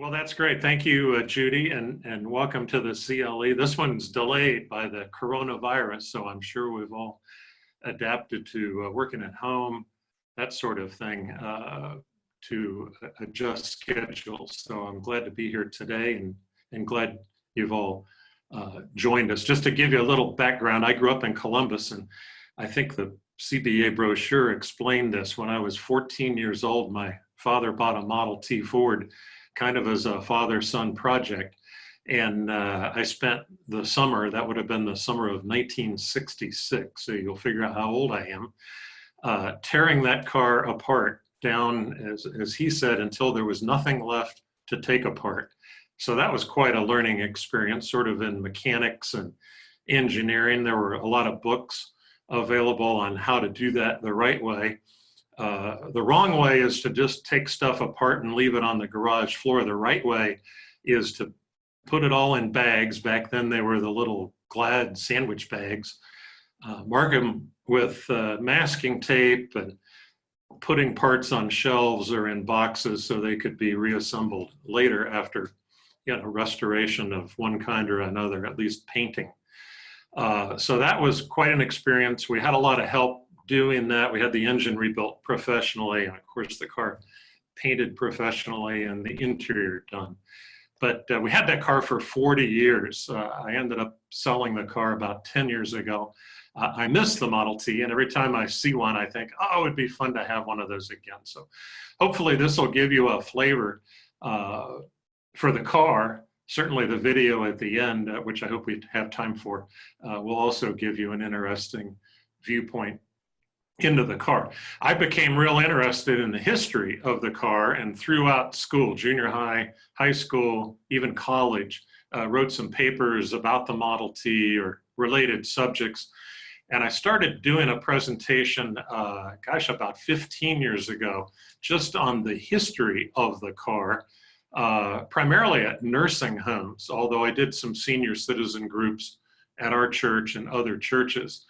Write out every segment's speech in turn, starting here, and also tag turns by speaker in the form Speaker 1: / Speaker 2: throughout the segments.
Speaker 1: Well, that's great. Thank you, Judy, and welcome to the CLE. This one's delayed by the coronavirus, so I'm sure we've all adapted to working at home, that sort of thing, to adjust schedules. So I'm glad to be here today and glad you've all joined us. Just to give you a little background, I grew up in Columbus, and I think the CBA brochure explained this. When I was 14 years old, my father bought a Model T Ford kind of as a father-son project. And I spent the summer, that would have been the summer of 1966, so you'll figure out how old I am, tearing that car apart down, as he said, until there was nothing left to take apart. So that was quite a learning experience, sort of in mechanics and engineering. There were a lot of books available on how to do that the right way. The wrong way is to just take stuff apart and leave it on the garage floor. The right way is to put it all in bags. Back then they were the little Glad sandwich bags. Mark them with masking tape and putting parts on shelves or in boxes so they could be reassembled later after restoration of one kind or another, at least painting. So that was quite an experience. We had a lot of help doing that. We had the engine rebuilt professionally, and of course the car painted professionally and the interior done. But we had that car for 40 years. I ended up selling the car about 10 years ago. I miss the Model T, and every time I see one, I think, oh, it would be fun to have one of those again. So hopefully this will give you a flavor for the car. Certainly the video at the end, which I hope we have time for, will also give you an interesting viewpoint into the car. I became real interested in the history of the car, and throughout school, junior high, high school, even college, wrote some papers about the Model T or related subjects. And I started doing a presentation, about 15 years ago, just on the history of the car, primarily at nursing homes, although I did some senior citizen groups at our church and other churches.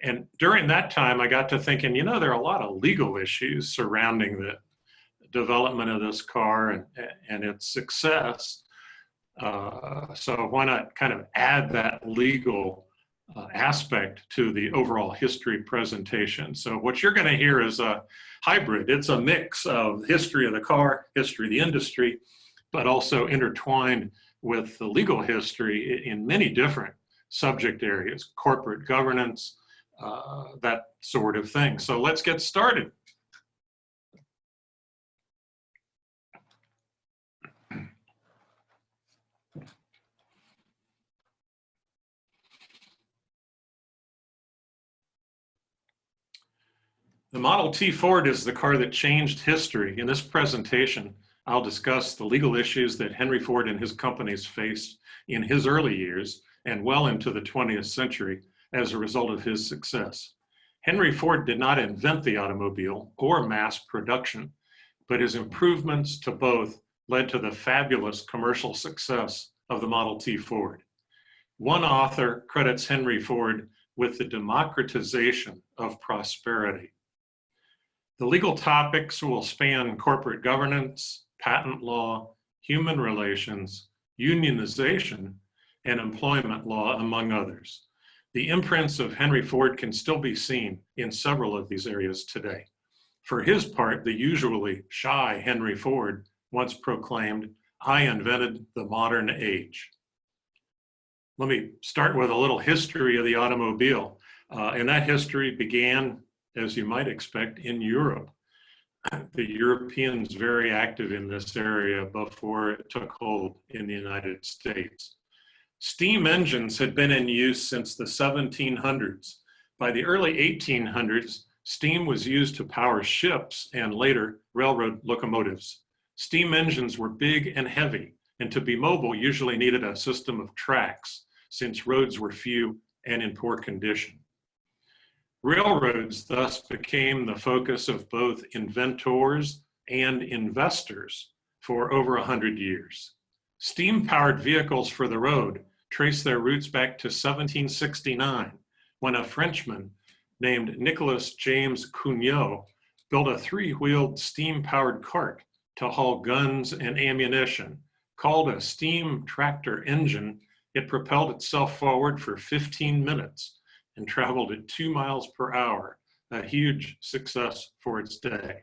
Speaker 1: And during that time, I got to thinking, there are a lot of legal issues surrounding the development of this car and its success. So why not kind of add that legal aspect to the overall history presentation? So what you're going to hear is a hybrid. It's a mix of history of the car, history of the industry, but also intertwined with the legal history in many different subject areas, corporate governance, that sort of thing. So let's get started. The Model T Ford is the car that changed history. In this presentation, I'll discuss the legal issues that Henry Ford and his companies faced in his early years and well into the 20th century as a result of his success. Henry Ford did not invent the automobile or mass production, but his improvements to both led to the fabulous commercial success of the Model T Ford. One author credits Henry Ford with the democratization of prosperity. The legal topics will span corporate governance, patent law, human relations, unionization, and employment law, among others. The imprints of Henry Ford can still be seen in several of these areas today. For his part, the usually shy Henry Ford once proclaimed, "I invented the modern age." Let me start with a little history of the automobile. And that history began, as you might expect, in Europe. The Europeans very active in this area before it took hold in the United States. Steam engines had been in use since the 1700s. By the early 1800s, steam was used to power ships and later railroad locomotives. Steam engines were big and heavy, and to be mobile usually needed a system of tracks, since roads were few and in poor condition. Railroads thus became the focus of both inventors and investors for over 100 years. Steam-powered vehicles for the road trace their roots back to 1769, when a Frenchman named Nicolas James Cugnot built a three-wheeled steam-powered cart to haul guns and ammunition Called a steam tractor engine, it propelled itself forward for 15 minutes and traveled at 2 miles per hour, a huge success for its day.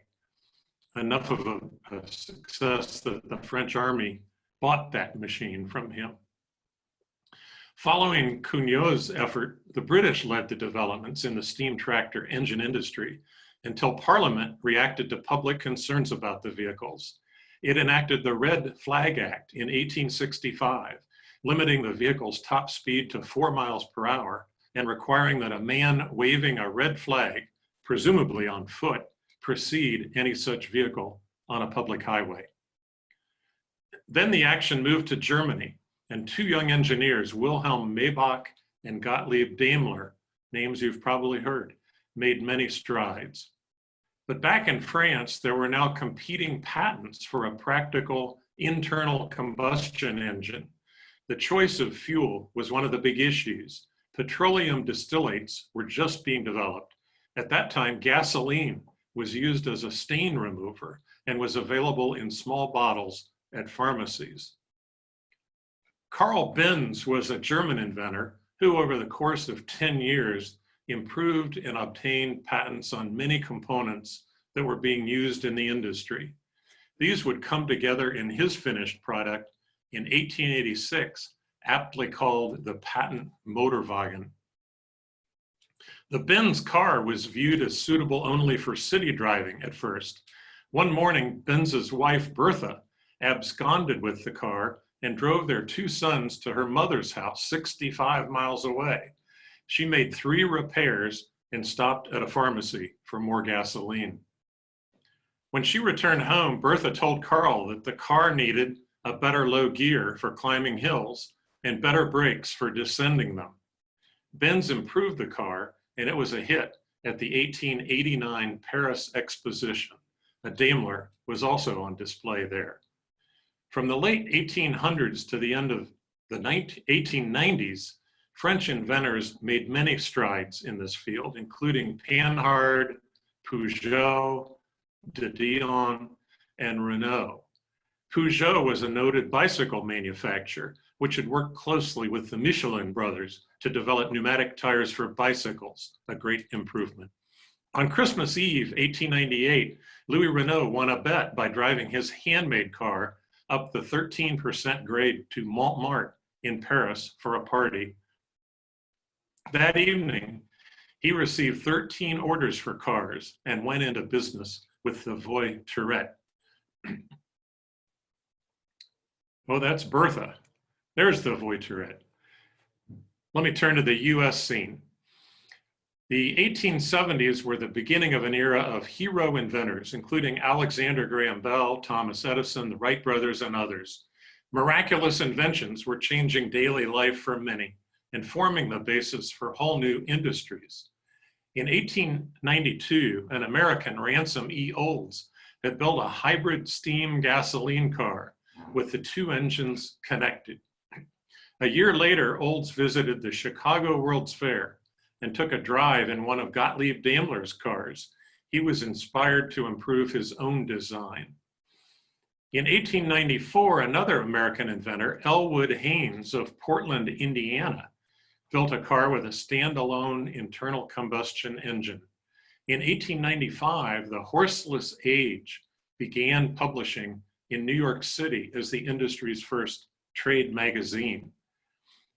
Speaker 1: Enough of a success that the French army bought that machine from him. Following Cugnot's effort, the British led the developments in the steam tractor engine industry until Parliament reacted to public concerns about the vehicles. It enacted the Red Flag Act in 1865, limiting the vehicle's top speed to 4 miles per hour and requiring that a man waving a red flag, presumably on foot, precede any such vehicle on a public highway. Then the action moved to Germany, and two young engineers, Wilhelm Maybach and Gottlieb Daimler, names you've probably heard, made many strides. But back in France, there were now competing patents for a practical internal combustion engine. The choice of fuel was one of the big issues. Petroleum distillates were just being developed. At that time, gasoline was used as a stain remover and was available in small bottles at pharmacies. Carl Benz was a German inventor who, over the course of 10 years, improved and obtained patents on many components that were being used in the industry. These would come together in his finished product in 1886, aptly called the patent Motorwagen. The Benz car was viewed as suitable only for city driving at first. One morning, Benz's wife, Bertha, absconded with the car and drove their two sons to her mother's house 65 miles away. She made 3 repairs and stopped at a pharmacy for more gasoline. When she returned home, Bertha told Carl that the car needed a better low gear for climbing hills and better brakes for descending them. Benz improved the car, and it was a hit at the 1889 Paris Exposition. A Daimler was also on display there. From the late 1800s to the end of the 1890s, French inventors made many strides in this field, including Panhard, Peugeot, De Dion, and Renault. Peugeot was a noted bicycle manufacturer, which had worked closely with the Michelin brothers to develop pneumatic tires for bicycles, a great improvement. On Christmas Eve, 1898, Louis Renault won a bet by driving his handmade car up the 13% grade to Montmartre in Paris for a party. That evening, he received 13 orders for cars and went into business with the Voiturette. Oh, that's Bertha. There's the Voiturette. Let me turn to the US scene. The 1870s were the beginning of an era of hero inventors, including Alexander Graham Bell, Thomas Edison, the Wright brothers, and others. Miraculous inventions were changing daily life for many and forming the basis for whole new industries. In 1892, an American, Ransom E. Olds, had built a hybrid steam gasoline car with the 2 engines connected. A year later, Olds visited the Chicago World's Fair and took a drive in one of Gottlieb Daimler's cars. He was inspired to improve his own design. In 1894, another American inventor, Elwood Haynes of Portland, Indiana, built a car with a standalone internal combustion engine. In 1895, the Horseless Age began publishing in New York City as the industry's first trade magazine.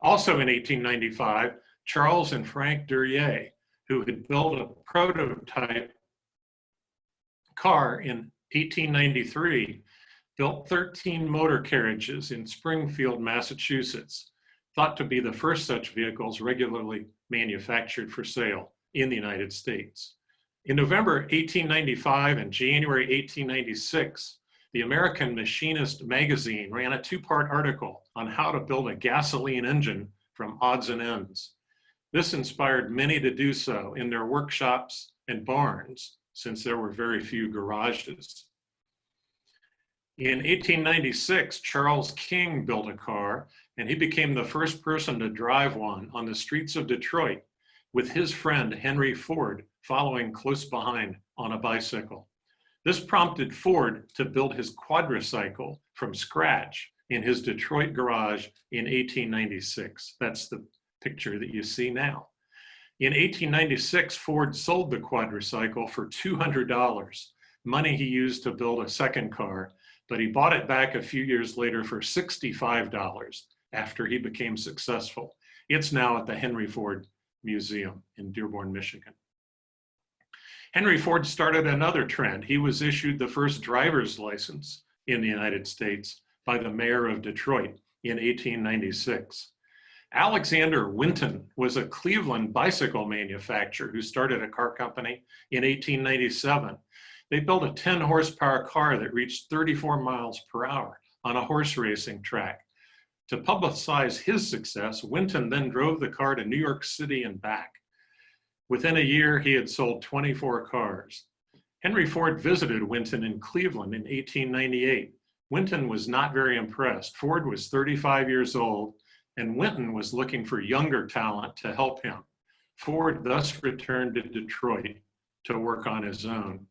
Speaker 1: Also in 1895, Charles and Frank Duryea, who had built a prototype car in 1893, built 13 motor carriages in Springfield, Massachusetts, thought to be the first such vehicles regularly manufactured for sale in the United States. In November 1895 and January 1896, the American Machinist magazine ran a 2-part article on how to build a gasoline engine from odds and ends. This inspired many to do so in their workshops and barns, since there were very few garages. In 1896, Charles King built a car, and he became the first person to drive one on the streets of Detroit, with his friend Henry Ford following close behind on a bicycle. This prompted Ford to build his quadricycle from scratch in his Detroit garage in 1896. That's the picture that you see now. In 1896, Ford sold the quadricycle for $200, money he used to build a second car, but he bought it back a few years later for $65 after he became successful. It's now at the Henry Ford Museum in Dearborn, Michigan. Henry Ford started another trend. He was issued the first driver's license in the United States by the mayor of Detroit in 1896. Alexander Winton was a Cleveland bicycle manufacturer who started a car company in 1897. They built a 10 horsepower car that reached 34 miles per hour on a horse racing track. To publicize his success, Winton then drove the car to New York City and back. Within a year, he had sold 24 cars. Henry Ford visited Winton in Cleveland in 1898. Winton was not very impressed. Ford was 35 years old, and Winton was looking for younger talent to help him. Ford thus returned to Detroit to work on his own.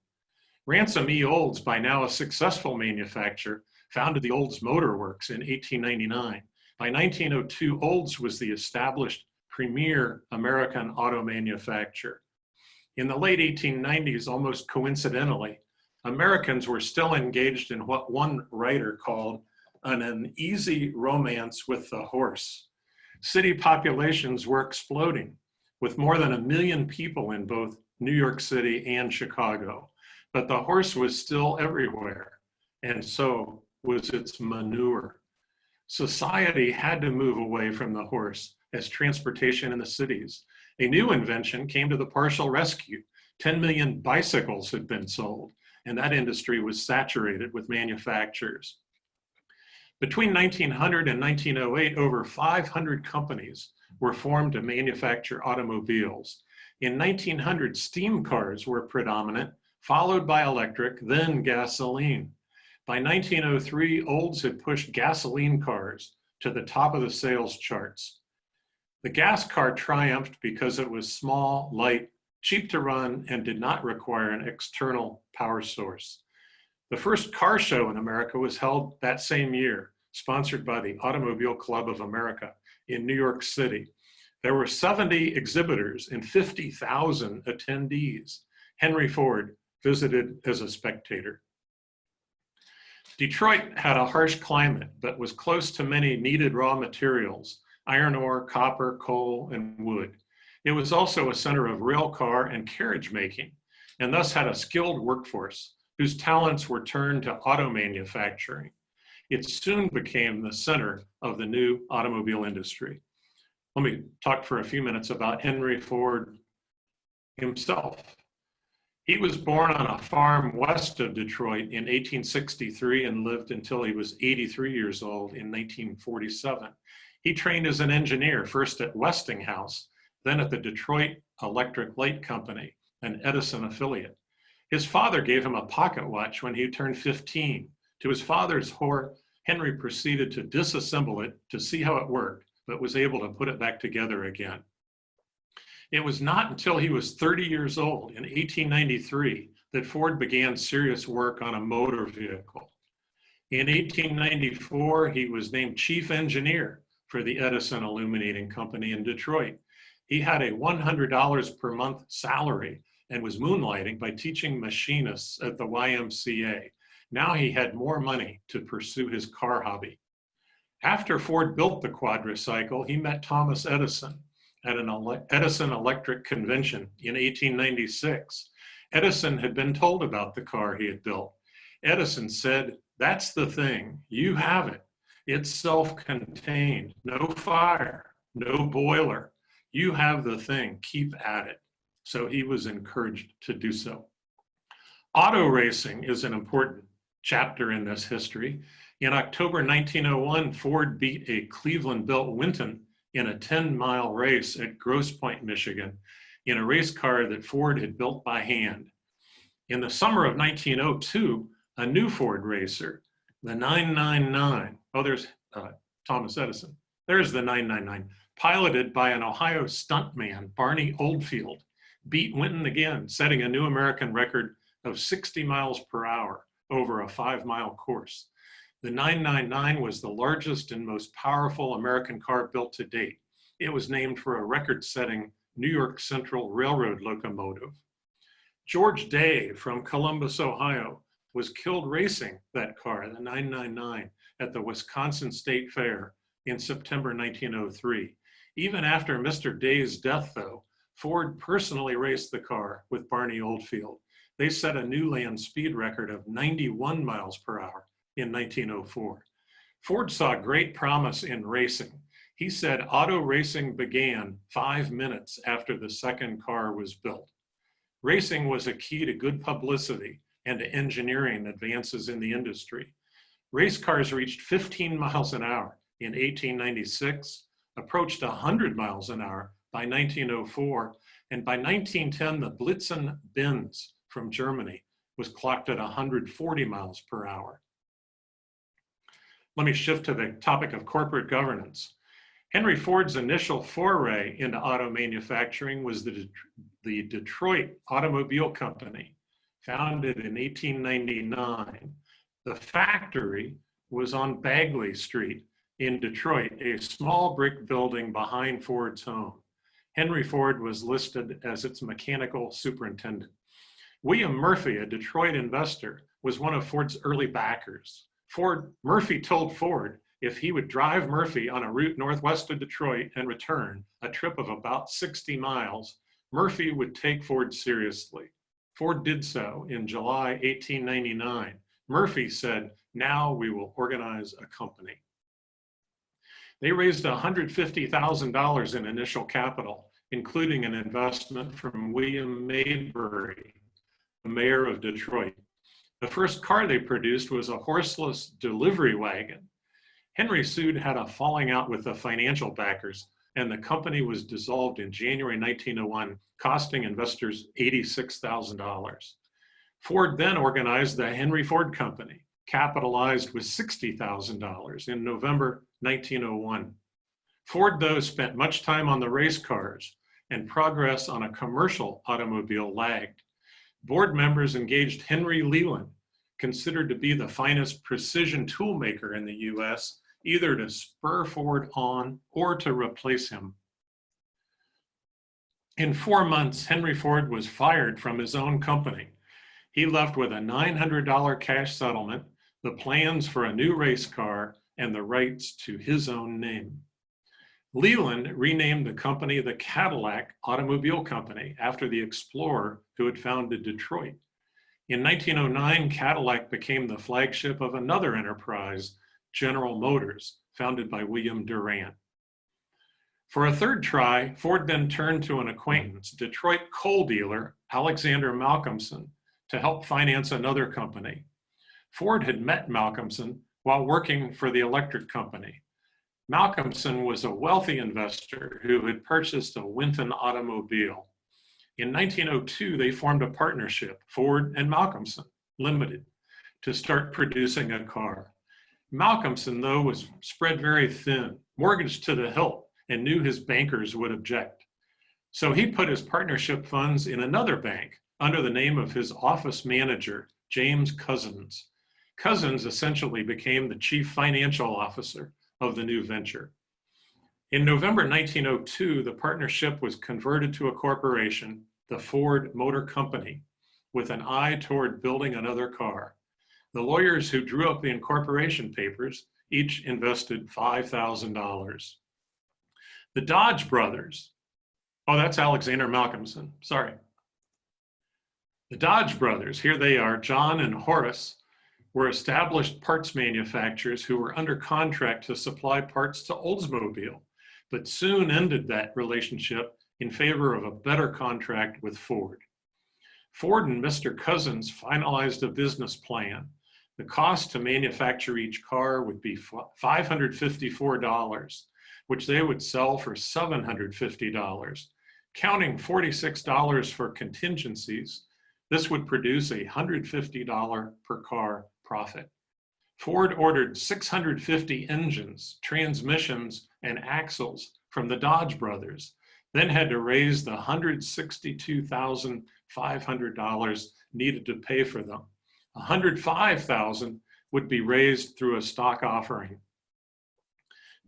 Speaker 1: Ransom E. Olds, by now a successful manufacturer, founded the Olds Motor Works in 1899. By 1902, Olds was the established premier American auto manufacturer. In the late 1890s, almost coincidentally, Americans were still engaged in what one writer called an uneasy romance with the horse. City populations were exploding, with more than 1 million people in both New York City and Chicago. But the horse was still everywhere, and so was its manure. Society had to move away from the horse as transportation in the cities. A new invention came to the partial rescue. 10 million bicycles had been sold, and that industry was saturated with manufacturers. Between 1900 and 1908, over 500 companies were formed to manufacture automobiles. In 1900, steam cars were predominant, followed by electric, then gasoline. By 1903, Olds had pushed gasoline cars to the top of the sales charts. The gas car triumphed because it was small, light, cheap to run, and did not require an external power source. The first car show in America was held that same year, sponsored by the Automobile Club of America in New York City. There were 70 exhibitors and 50,000 attendees. Henry Ford visited as a spectator. Detroit had a harsh climate, but was close to many needed raw materials: iron ore, copper, coal, and wood. It was also a center of rail car and carriage making, and thus had a skilled workforce whose talents were turned to auto manufacturing. It soon became the center of the new automobile industry. Let me talk for a few minutes about Henry Ford himself. He was born on a farm west of Detroit in 1863 and lived until he was 83 years old in 1947. He trained as an engineer, first at Westinghouse, then at the Detroit Electric Light Company, an Edison affiliate. His father gave him a pocket watch when he turned 15. To his father's horror, Henry proceeded to disassemble it to see how it worked, but was able to put it back together again. It was not until he was 30 years old in 1893 that Ford began serious work on a motor vehicle. In 1894, he was named chief engineer for the Edison Illuminating Company in Detroit. He had a $100 per month salary and was moonlighting by teaching machinists at the YMCA. Now he had more money to pursue his car hobby. After Ford built the quadricycle, he met Thomas Edison at an Edison Electric convention in 1896. Edison had been told about the car he had built. Edison said, "That's the thing, you have it. It's self-contained, no fire, no boiler. You have the thing, keep at it." So he was encouraged to do so. Auto racing is an important chapter in this history. In October 1901, Ford beat a Cleveland-built Winton in a 10-mile race at Grosse Pointe, Michigan, in a race car that Ford had built by hand. In the summer of 1902, a new Ford racer, the 999, there's Thomas Edison. There's the 999, piloted by an Ohio stuntman, Barney Oldfield, beat Winton again, setting a new American record of 60 miles per hour over a 5-mile course. The 999 was the largest and most powerful American car built to date. It was named for a record-setting New York Central Railroad locomotive. George Day from Columbus, Ohio, was killed racing that car, the 999, at the Wisconsin State Fair in September 1903. Even after Mr. Day's death, though, Ford personally raced the car with Barney Oldfield. They set a new land speed record of 91 miles per hour in 1904. Ford saw great promise in racing. He said auto racing began 5 minutes after the second car was built. Racing was a key to good publicity and to engineering advances in the industry. Race cars reached 15 miles an hour in 1896, approached 100 miles an hour by 1904, and by 1910, the Blitzen Benz from Germany was clocked at 140 miles per hour. Let me shift to the topic of corporate governance. Henry Ford's initial foray into auto manufacturing was the Detroit Automobile Company, founded in 1899. The factory was on Bagley Street in Detroit, a small brick building behind Ford's home. Henry Ford was listed as its mechanical superintendent. William Murphy, a Detroit investor, was one of Ford's early backers. Murphy told Ford if he would drive Murphy on a route northwest of Detroit and return, a trip of about 60 miles, Murphy would take Ford seriously. Ford did so in July 1899. Murphy said, "Now we will organize a company." They raised $150,000 in initial capital, including an investment from William Maybury, the mayor of Detroit. The first car they produced was a horseless delivery wagon. Henry Sood had a falling out with the financial backers, and the company was dissolved in January 1901, costing investors $86,000. Ford then organized the Henry Ford Company, capitalized with $60,000 in November 1901. Ford, though, spent much time on the race cars, and progress on a commercial automobile lagged. Board members engaged Henry Leland, considered to be the finest precision tool maker in the US, either to spur Ford on or to replace him. In 4 months, Henry Ford was fired from his own company. He left with a $900 cash settlement, the plans for a new race car, and the rights to his own name. Leland renamed the company the Cadillac Automobile Company after the explorer who had founded Detroit. In 1909, Cadillac became the flagship of another enterprise, General Motors, founded by William Durant. For a third try, Ford then turned to an acquaintance, Detroit coal dealer Alexander Malcolmson, to help finance another company. Ford had met Malcolmson while working for the electric company. Malcolmson was a wealthy investor who had purchased a Winton automobile. In 1902, they formed a partnership, Ford and Malcolmson Limited, to start producing a car. Malcolmson, though, was spread very thin, mortgaged to the hilt, and knew his bankers would object. So he put his partnership funds in another bank under the name of his office manager, James Couzens. Couzens essentially became the chief financial officer of the new venture. In November 1902, the partnership was converted to a corporation, the Ford Motor Company, with an eye toward building another car. The lawyers who drew up the incorporation papers each invested $5,000. The Dodge brothers, oh, that's Alexander Malcolmson, sorry. The Dodge brothers, here they are, John and Horace, were established parts manufacturers who were under contract to supply parts to Oldsmobile, but soon ended that relationship in favor of a better contract with Ford. Ford and Mr. Couzens finalized a business plan. The cost to manufacture each car would be $554, which they would sell for $750. Counting $46 for contingencies, this would produce a $150 per car profit. Ford ordered 650 engines, transmissions, and axles from the Dodge brothers, then had to raise the $162,500 needed to pay for them. $105,000 would be raised through a stock offering.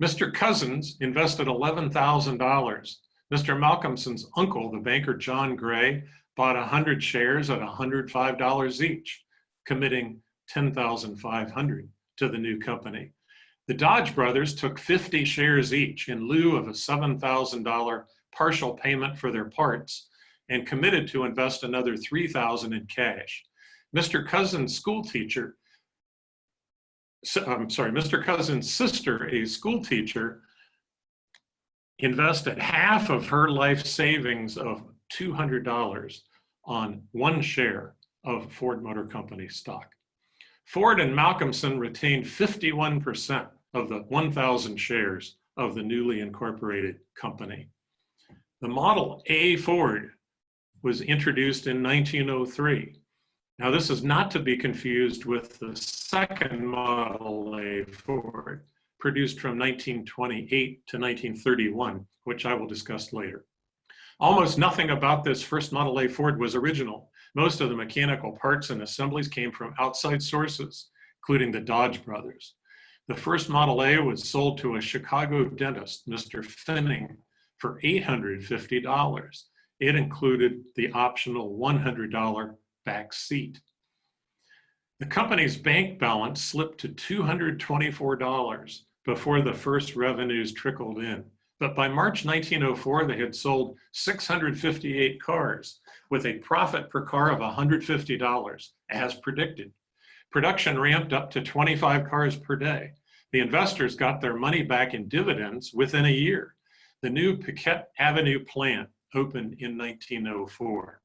Speaker 1: Mr. Cousins invested $11,000. Mr. Malcolmson's uncle, the banker John Gray, bought 100 shares at $105 each, committing $10,500 to the new company. The Dodge brothers took 50 shares each in lieu of a $7,000 partial payment for their parts and committed to invest another $3,000 in cash. Mr. Cousins' Mr. Cousins' sister, a school teacher, invested half of her life savings of $200 on one share of Ford Motor Company stock. Ford and Malcolmson retained 51% of the 1,000 shares of the newly incorporated company. The Model A Ford was introduced in 1903. Now, this is not to be confused with the second Model A Ford, produced from 1928 to 1931, which I will discuss later. Almost nothing about this first Model A Ford was original. Most of the mechanical parts and assemblies came from outside sources, including the Dodge brothers. The first Model A was sold to a Chicago dentist, Mr. Finning, for $850. It included the optional $100 back seat. The company's bank balance slipped to $224 before the first revenues trickled in. But by March 1904, they had sold 658 cars with a profit per car of $150, as predicted. Production ramped up to 25 cars per day. The investors got their money back in dividends within a year. The new Piquette Avenue plant opened in 1904.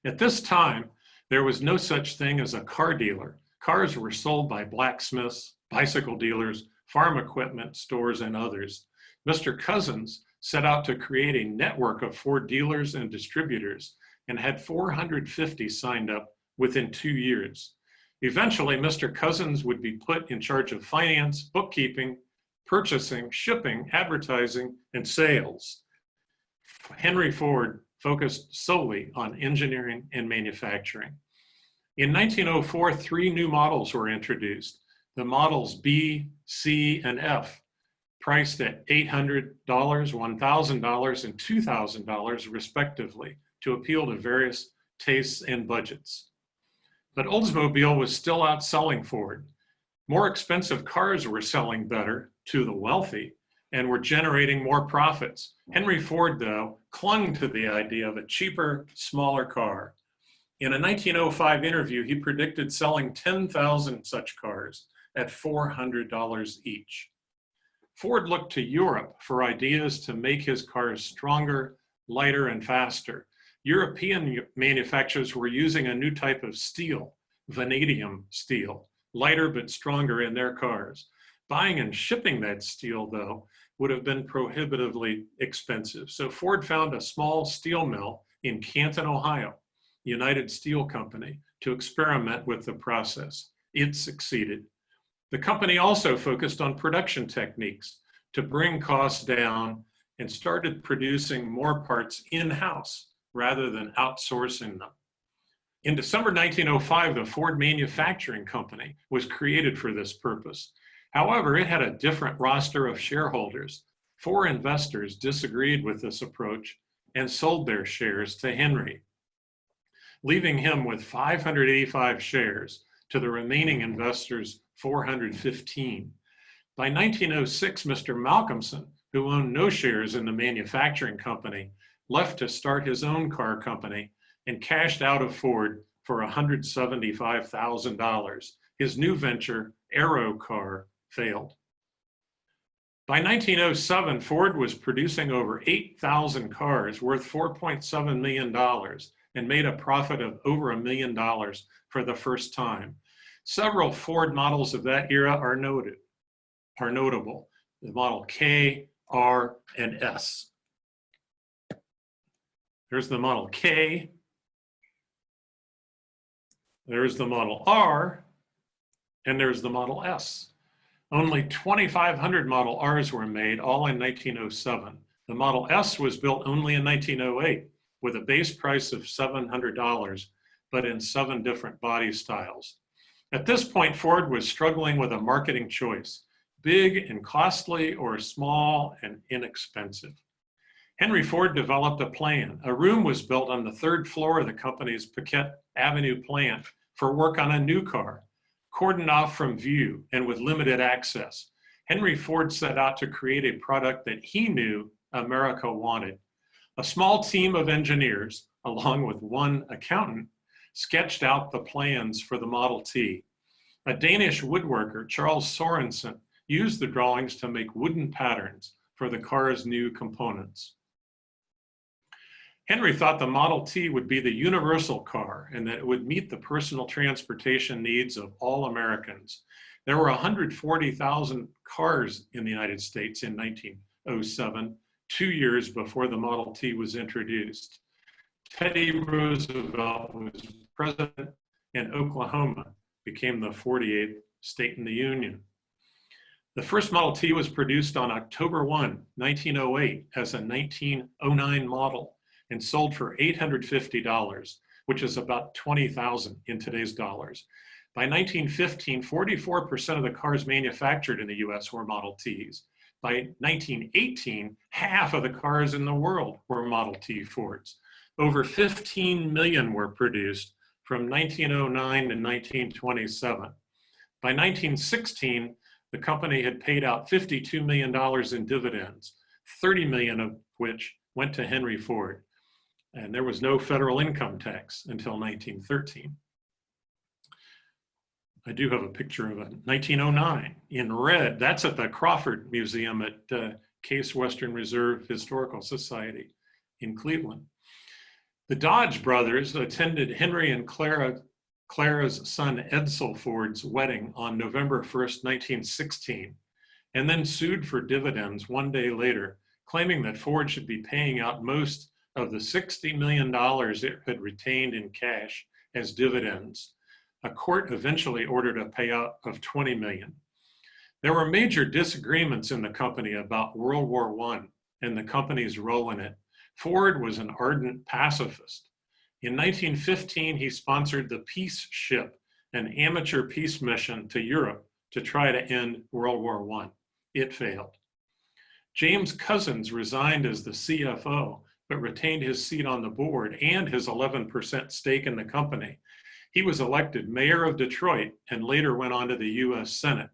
Speaker 1: At this time, there was no such thing as a car dealer. Cars were sold by blacksmiths, bicycle dealers, farm equipment stores, and others. Mr. Cousins set out to create a network of Ford dealers and distributors and had 450 signed up within 2 years. Eventually, Mr. Cousins would be put in charge of finance, bookkeeping, purchasing, shipping, advertising, and sales. Henry Ford focused solely on engineering and manufacturing. In 1904, 3 new models were introduced. The models B, C, and F, priced at $800, $1,000, and $2,000 respectively, to appeal to various tastes and budgets. But Oldsmobile was still outselling Ford. More expensive cars were selling better to the wealthy and were generating more profits. Henry Ford, though, clung to the idea of a cheaper, smaller car. In a 1905 interview, he predicted selling 10,000 such cars at $400 each. Ford looked to Europe for ideas to make his cars stronger, lighter, and faster. European manufacturers were using a new type of steel, vanadium steel, lighter but stronger in their cars. Buying and shipping that steel, though, would have been prohibitively expensive. So Ford found a small steel mill in Canton, Ohio, United Steel Company, to experiment with the process. It succeeded. The company also focused on production techniques to bring costs down and started producing more parts in-house rather than outsourcing them. In December 1905, the Ford Manufacturing Company was created for this purpose. However, it had a different roster of shareholders. 4 investors disagreed with this approach and sold their shares to Henry, leaving him with 585 shares to the remaining investors 415. By 1906, Mr. Malcolmson, who owned no shares in the manufacturing company, left to start his own car company and cashed out of Ford for $175,000. His new venture, Aero Car, failed. By 1907, Ford was producing over 8,000 cars worth $4.7 million and made a profit of over $1 million for the first time. Several Ford models of that era are notable. The Model K, R, and S. There's the Model K. There's the Model R, and there's the Model S. Only 2,500 Model Rs were made, all in 1907. The Model S was built only in 1908 with a base price of $700, but in 7 different body styles. At this point, Ford was struggling with a marketing choice: big and costly or small and inexpensive. Henry Ford developed a plan. A room was built on the third floor of the company's Paquette Avenue plant for work on a new car, cordoned off from view and with limited access. Henry Ford set out to create a product that he knew America wanted. A small team of engineers, along with one accountant, sketched out the plans for the Model T. A Danish woodworker, Charles Sorensen, used the drawings to make wooden patterns for the car's new components. Henry thought the Model T would be the universal car and that it would meet the personal transportation needs of all Americans. There were 140,000 cars in the United States in 1907, 2 years before the Model T was introduced. Teddy Roosevelt was president, and Oklahoma became the 48th state in the Union. The first Model T was produced on October 1, 1908 as a 1909 model and sold for $850, which is about $20,000 in today's dollars. By 1915, 44% of the cars manufactured in the US were Model Ts. By 1918, half of the cars in the world were Model T Fords. Over 15 million were produced from 1909 to 1927. By 1916, the company had paid out $52 million in dividends, 30 million of which went to Henry Ford. And there was no federal income tax until 1913. I do have a picture of a 1909 in red. That's at the Crawford Museum at Case Western Reserve Historical Society in Cleveland. The Dodge brothers attended Henry and Clara's son Edsel Ford's wedding on November 1st, 1916, and then sued for dividends one day later, claiming that Ford should be paying out most of the $60 million it had retained in cash as dividends. A court eventually ordered a payout of $20 million. There were major disagreements in the company about World War I and the company's role in it. Ford was an ardent pacifist. In 1915, he sponsored the Peace Ship, an amateur peace mission to Europe to try to end World War I. It failed. James Couzens resigned as the CFO, but retained his seat on the board and his 11% stake in the company. He was elected mayor of Detroit and later went on to the US Senate.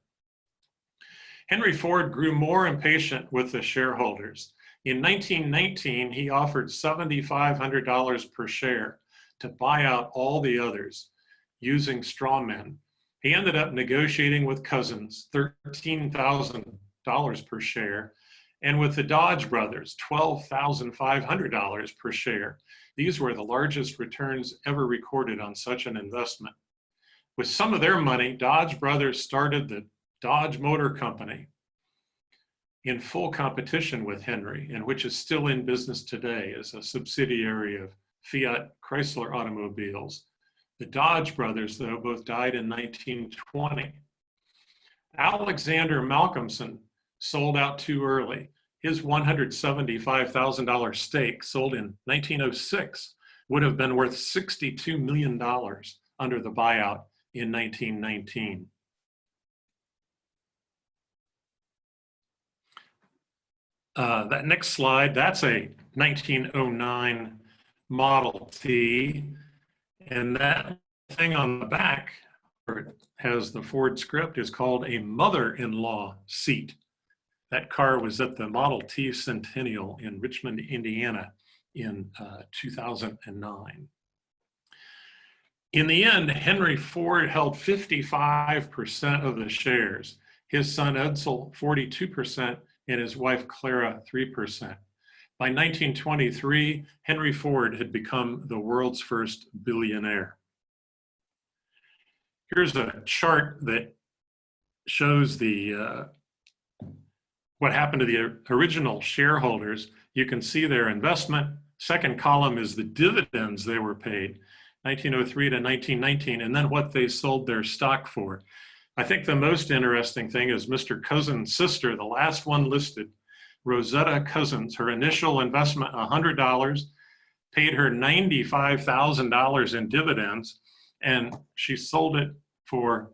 Speaker 1: Henry Ford grew more impatient with the shareholders. In 1919, he offered $7,500 per share to buy out all the others using straw men. He ended up negotiating with Couzens, $13,000 per share, and with the Dodge brothers, $12,500 per share. These were the largest returns ever recorded on such an investment. With some of their money, Dodge brothers started the Dodge Motor Company in full competition with Henry, and which is still in business today as a subsidiary of Fiat Chrysler Automobiles. The Dodge brothers, though, both died in 1920. Alexander Malcolmson sold out too early. His $175,000 stake, sold in 1906, would have been worth $62 million under the buyout in 1919. That next slide, that's a 1909 Model T, and that thing on the back, where it has the Ford script, is called a mother-in-law seat. That car was at the Model T Centennial in Richmond, Indiana in 2009. In the end, Henry Ford held 55% of the shares, his son Edsel 42%, and his wife Clara 3%. By 1923, Henry Ford had become the world's first billionaire. Here's a chart that shows the what happened to the original shareholders. You can see their investment. Second column is the dividends they were paid, 1903 to 1919, and then what they sold their stock for. I think the most interesting thing is Mr. Couzens' sister, the last one listed, Rosetta Couzens. Her initial investment, $100, paid her $95,000 in dividends, and she sold it for,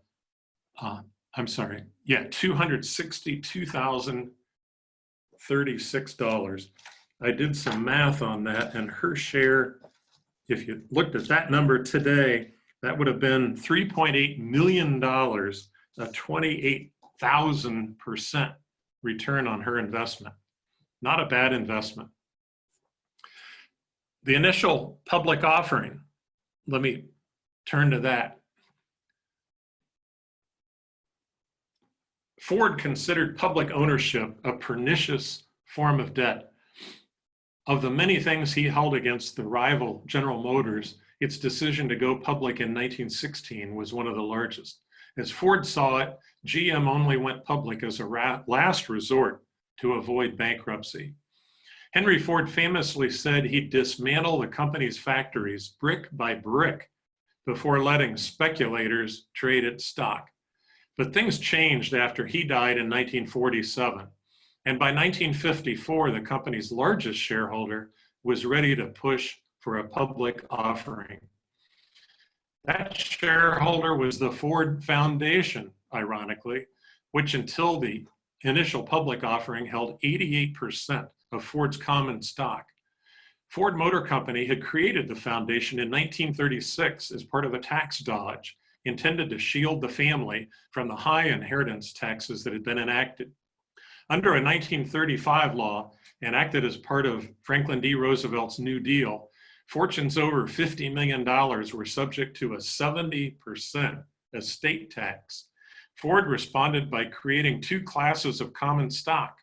Speaker 1: I'm sorry, yeah, $262,036. I did some math on that, and her share, if you looked at that number today, that would have been $3.8 million, a 28,000% return on her investment. Not a bad investment. The initial public offering, let me turn to that. Ford considered public ownership a pernicious form of debt. Of the many things he held against the rival General Motors, its decision to go public in 1916 was one of the largest. As Ford saw it, GM only went public as a last resort to avoid bankruptcy. Henry Ford famously said he'd dismantle the company's factories brick by brick before letting speculators trade its stock. But things changed after he died in 1947. And by 1954, the company's largest shareholder was ready to push for a public offering. That shareholder was the Ford Foundation, ironically, which until the initial public offering held 88% of Ford's common stock. Ford Motor Company had created the foundation in 1936 as part of a tax dodge intended to shield the family from the high inheritance taxes that had been enacted. Under a 1935 law enacted as part of Franklin D. Roosevelt's New Deal, fortunes over $50 million were subject to a 70% estate tax. Ford responded by creating two classes of common stock: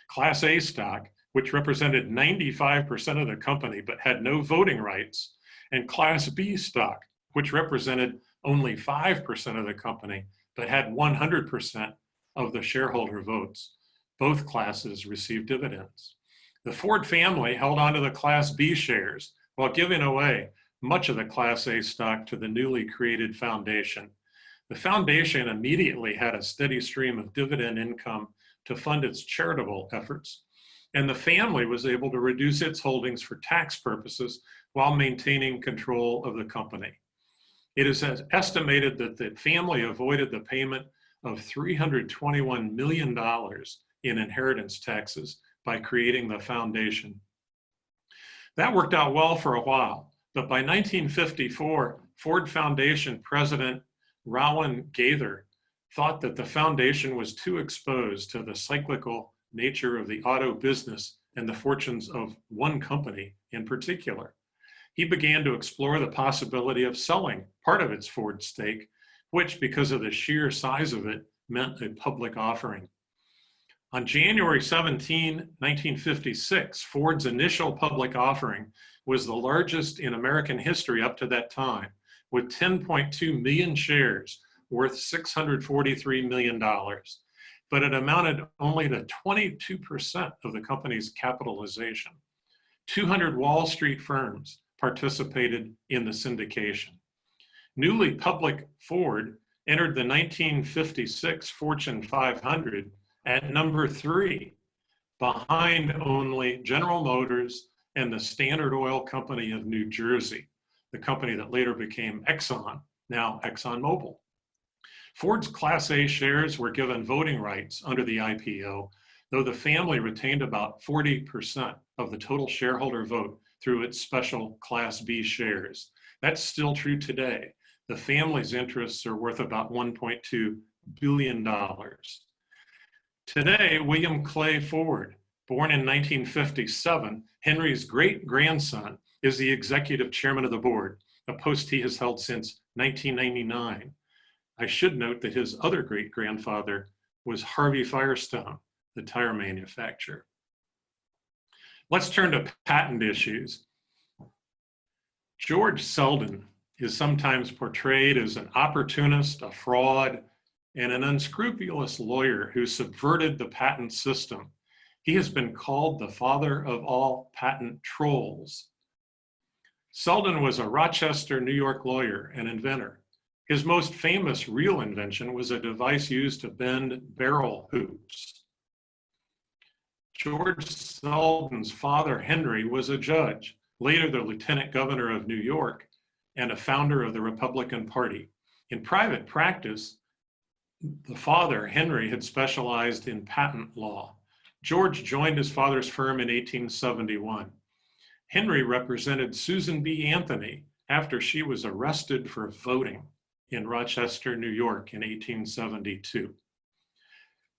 Speaker 1: Class A stock, which represented 95% of the company but had no voting rights, and Class B stock, which represented only 5% of the company but had 100% of the shareholder votes. Both classes received dividends. The Ford family held onto the Class B shares while giving away much of the Class A stock to the newly created foundation. The foundation immediately had a steady stream of dividend income to fund its charitable efforts, and the family was able to reduce its holdings for tax purposes while maintaining control of the company. It is estimated that the family avoided the payment of $321 million in inheritance taxes by creating the foundation. That worked out well for a while, but by 1954, Ford Foundation President Rowan Gaither thought that the foundation was too exposed to the cyclical nature of the auto business and the fortunes of one company in particular. He began to explore the possibility of selling part of its Ford stake, which, because of the sheer size of it, meant a public offering. On January 17, 1956, Ford's initial public offering was the largest in American history up to that time, with 10.2 million shares worth $643 million. But it amounted only to 22% of the company's capitalization. 200 Wall Street firms participated in the syndication. Newly public Ford entered the 1956 Fortune 500 at number 3, behind only General Motors and the Standard Oil Company of New Jersey, the company that later became Exxon, now ExxonMobil. Ford's Class A shares were given voting rights under the IPO, though the family retained about 40% of the total shareholder vote through its special Class B shares. That's still true today. The family's interests are worth about $1.2 billion. Today, William Clay Ford, born in 1957, Henry's great-grandson, is the executive chairman of the board, a post he has held since 1999. I should note that his other great-grandfather was Harvey Firestone, the tire manufacturer. Let's turn to patent issues. George Selden is sometimes portrayed as an opportunist, a fraud, and an unscrupulous lawyer who subverted the patent system. He has been called the father of all patent trolls. Selden was a Rochester, New York lawyer and inventor. His most famous real invention was a device used to bend barrel hoops. George Selden's father, Henry, was a judge, later the lieutenant governor of New York, and a founder of the Republican Party. In private practice, the father, Henry, had specialized in patent law. George joined his father's firm in 1871. Henry represented Susan B. Anthony after she was arrested for voting in Rochester, New York in 1872.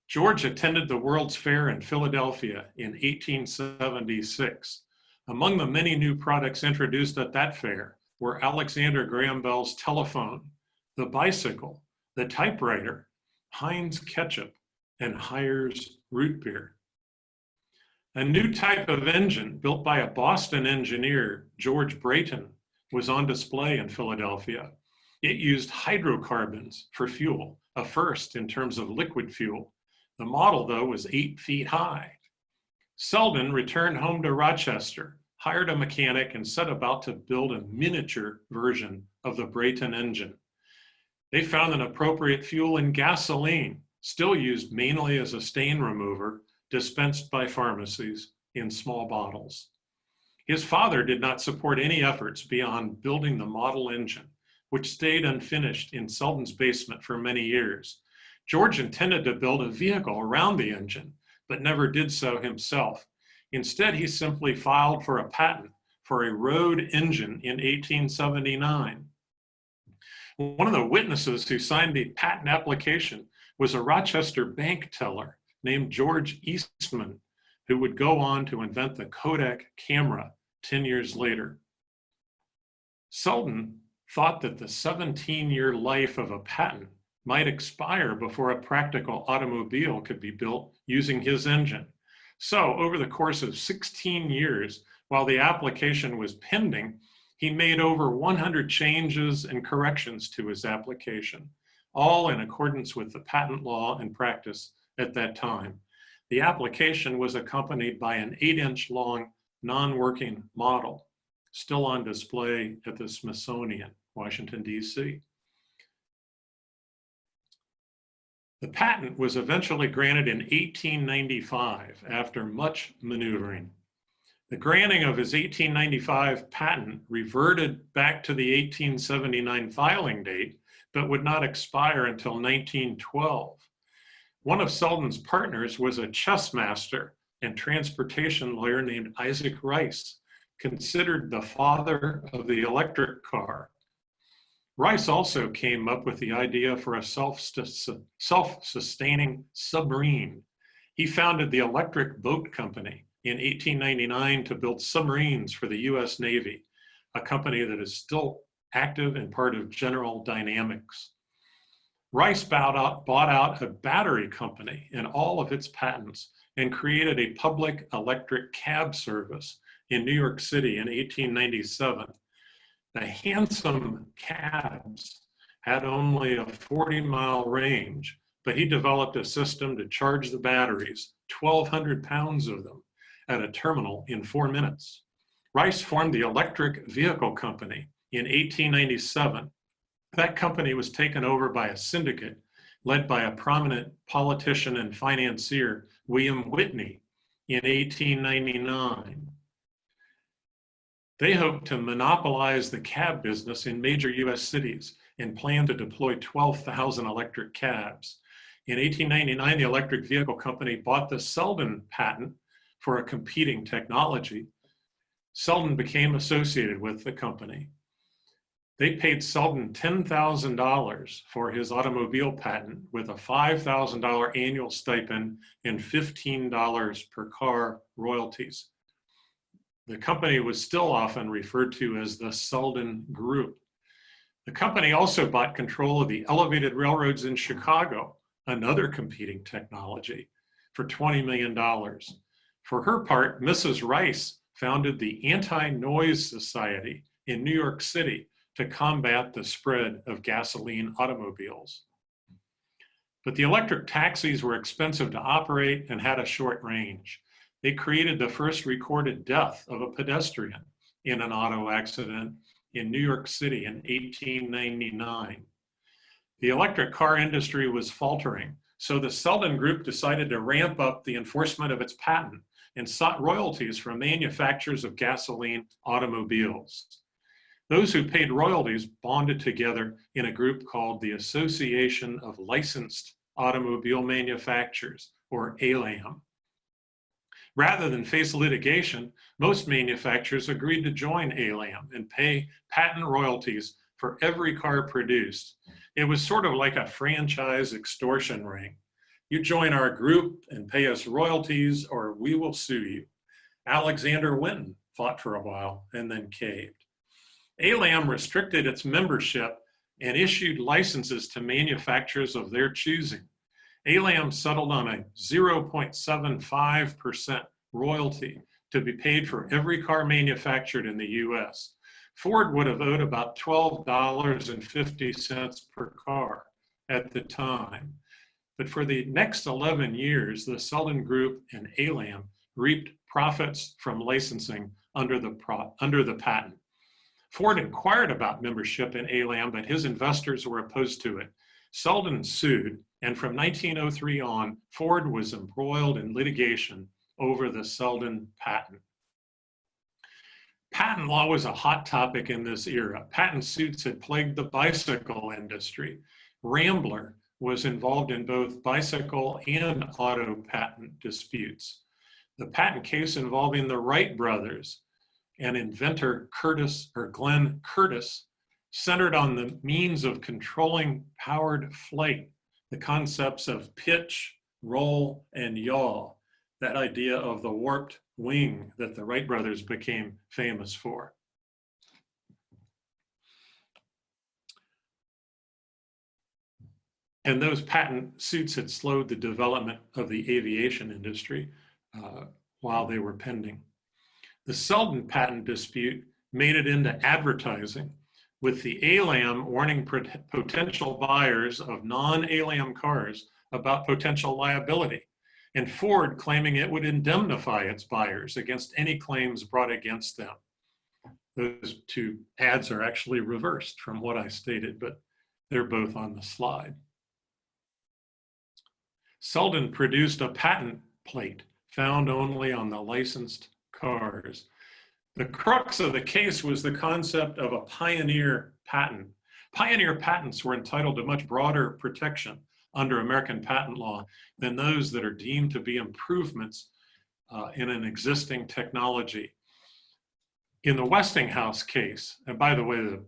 Speaker 1: George attended the World's Fair in Philadelphia in 1876. Among the many new products introduced at that fair were Alexander Graham Bell's telephone, the bicycle, the typewriter, Heinz ketchup, and Hires root beer. A new type of engine built by a Boston engineer, George Brayton, was on display in Philadelphia. It used hydrocarbons for fuel, a first in terms of liquid fuel. The model, though, was 8 feet high. Selden returned home to Rochester, hired a mechanic, and set about to build a miniature version of the Brayton engine. They found an appropriate fuel in gasoline, still used mainly as a stain remover, dispensed by pharmacies in small bottles. His father did not support any efforts beyond building the model engine, which stayed unfinished in Selden's basement for many years. George intended to build a vehicle around the engine, but never did so himself. Instead, he simply filed for a patent for a road engine in 1879. One of the witnesses who signed the patent application was a Rochester bank teller named George Eastman, who would go on to invent the Kodak camera 10 years later. Selden thought that the 17-year life of a patent might expire before a practical automobile could be built using his engine. So over the course of 16 years, while the application was pending, he made over 100 changes and corrections to his application, all in accordance with the patent law and practice at that time. The application was accompanied by an 8-inch long non-working model, still on display at the Smithsonian, Washington, D.C. The patent was eventually granted in 1895 after much maneuvering. The granting of his 1895 patent reverted back to the 1879 filing date, but would not expire until 1912. One of Selden's partners was a chess master and transportation lawyer named Isaac Rice, considered the father of the electric car. Rice also came up with the idea for a self-sustaining submarine. He founded the Electric Boat Company in 1899 to build submarines for the US Navy, a company that is still active and part of General Dynamics. Rice bought out a battery company and all of its patents and created a public electric cab service in New York City in 1897. The handsome cabs had only a 40-mile range, but he developed a system to charge the batteries, 1,200 pounds of them, at a terminal in 4 minutes. Rice formed the Electric Vehicle Company in 1897. That company was taken over by a syndicate led by a prominent politician and financier, William Whitney, in 1899. They hoped to monopolize the cab business in major US cities and planned to deploy 12,000 electric cabs. In 1899, the Electric Vehicle Company bought the Selden patent for a competing technology. Selden became associated with the company. They paid Selden $10,000 for his automobile patent with a $5,000 annual stipend and $15 per car royalties. The company was still often referred to as the Selden Group. The company also bought control of the elevated railroads in Chicago, another competing technology, for $20 million. For her part, Mrs. Rice founded the Anti-Noise Society in New York City to combat the spread of gasoline automobiles. But the electric taxis were expensive to operate and had a short range. They created the first recorded death of a pedestrian in an auto accident in New York City in 1899. The electric car industry was faltering, so the Selden Group decided to ramp up the enforcement of its patent and sought royalties from manufacturers of gasoline automobiles. Those who paid royalties bonded together in a group called the Association of Licensed Automobile Manufacturers, or ALAM. Rather than face litigation, most manufacturers agreed to join ALAM and pay patent royalties for every car produced. It was sort of like a franchise extortion ring. You join our group and pay us royalties, or we will sue you. Alexander Winton fought for a while and then caved. ALAM restricted its membership and issued licenses to manufacturers of their choosing. ALAM settled on a 0.75% royalty to be paid for every car manufactured in the US. Ford would have owed about $12.50 per car at the time. But for the next 11 years, the Selden Group and ALAM reaped profits from licensing under the patent. Ford inquired about membership in ALAM, but his investors were opposed to it. Selden sued, and from 1903 on, Ford was embroiled in litigation over the Selden patent. Patent law was a hot topic in this era. Patent suits had plagued the bicycle industry. Rambler was involved in both bicycle and auto patent disputes. The patent case involving the Wright brothers and inventor Glenn Curtiss centered on the means of controlling powered flight, the concepts of pitch, roll, and yaw, that idea of the warped wing that the Wright brothers became famous for. And those patent suits had slowed the development of the aviation industry while they were pending. The Selden patent dispute made it into advertising, with the ALAM warning potential buyers of non-ALAM cars about potential liability, and Ford claiming it would indemnify its buyers against any claims brought against them. Those two ads are actually reversed from what I stated, but they're both on the slide. Selden produced a patent plate found only on the licensed cars. The crux of the case was the concept of a pioneer patent. Pioneer patents were entitled to much broader protection under American patent law than those that are deemed to be improvements in an existing technology. In the Westinghouse case, and by the way, the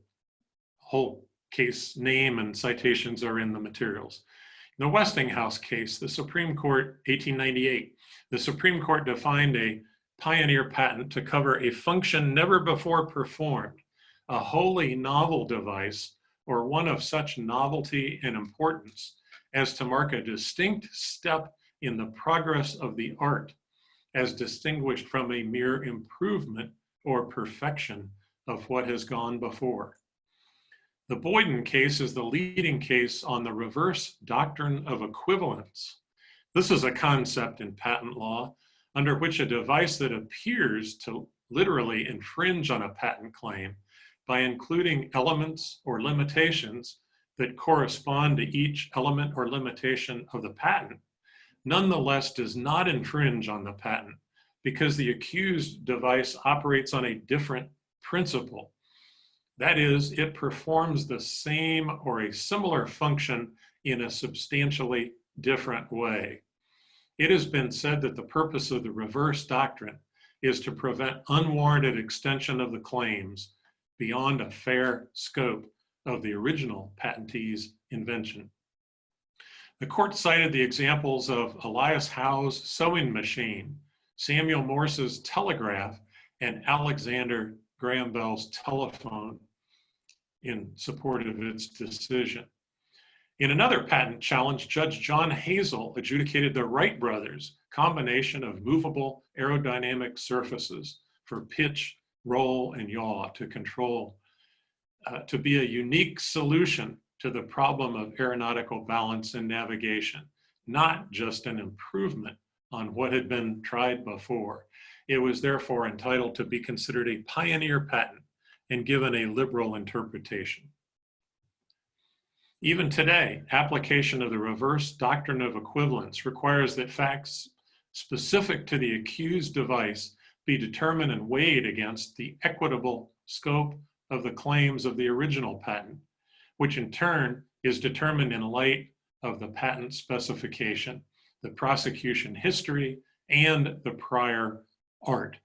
Speaker 1: whole case name and citations are in the materials. In the Westinghouse case, the Supreme Court, 1898, the Supreme Court defined a pioneer patent to cover a function never before performed, a wholly novel device, or one of such novelty and importance as to mark a distinct step in the progress of the art, as distinguished from a mere improvement or perfection of what has gone before. The Boyden case is the leading case on the reverse doctrine of equivalence. This is a concept in patent law under which a device that appears to literally infringe on a patent claim by including elements or limitations that correspond to each element or limitation of the patent, nonetheless does not infringe on the patent because the accused device operates on a different principle. That is, it performs the same or a similar function in a substantially different way. It has been said that the purpose of the reverse doctrine is to prevent unwarranted extension of the claims beyond a fair scope of the original patentee's invention. The court cited the examples of Elias Howe's sewing machine, Samuel Morse's telegraph, and Alexander Graham Bell's telephone in support of its decision. In another patent challenge, Judge John Hazel adjudicated the Wright brothers' combination of movable aerodynamic surfaces for pitch, roll, and yaw to control, to be a unique solution to the problem of aeronautical balance and navigation, not just an improvement on what had been tried before. It was therefore entitled to be considered a pioneer patent and given a liberal interpretation. Even today, application of the reverse doctrine of equivalence requires that facts specific to the accused device be determined and weighed against the equitable scope of the claims of the original patent, which in turn is determined in light of the patent specification, the prosecution history, and the prior art.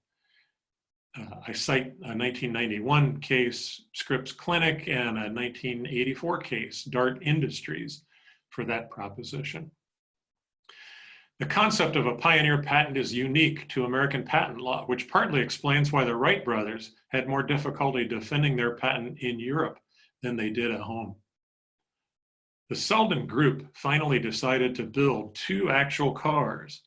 Speaker 1: I cite a 1991 case, Scripps Clinic, and a 1984 case, Dart Industries, for that proposition. The concept of a pioneer patent is unique to American patent law, which partly explains why the Wright brothers had more difficulty defending their patent in Europe than they did at home. The Selden Group finally decided to build 2 actual cars,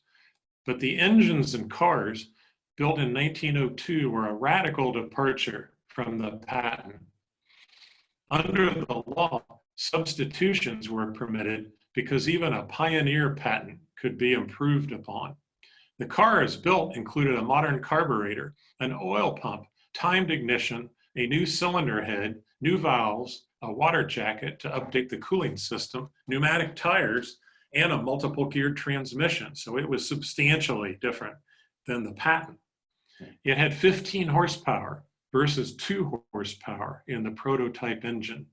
Speaker 1: but the engines and cars built in 1902 were a radical departure from the patent. Under the law, substitutions were permitted because even a pioneer patent could be improved upon. The cars built included a modern carburetor, an oil pump, timed ignition, a new cylinder head, new valves, a water jacket to update the cooling system, pneumatic tires, and a multiple geared transmission. So it was substantially different than the patent. It had 15 horsepower versus 2 horsepower in the prototype engine.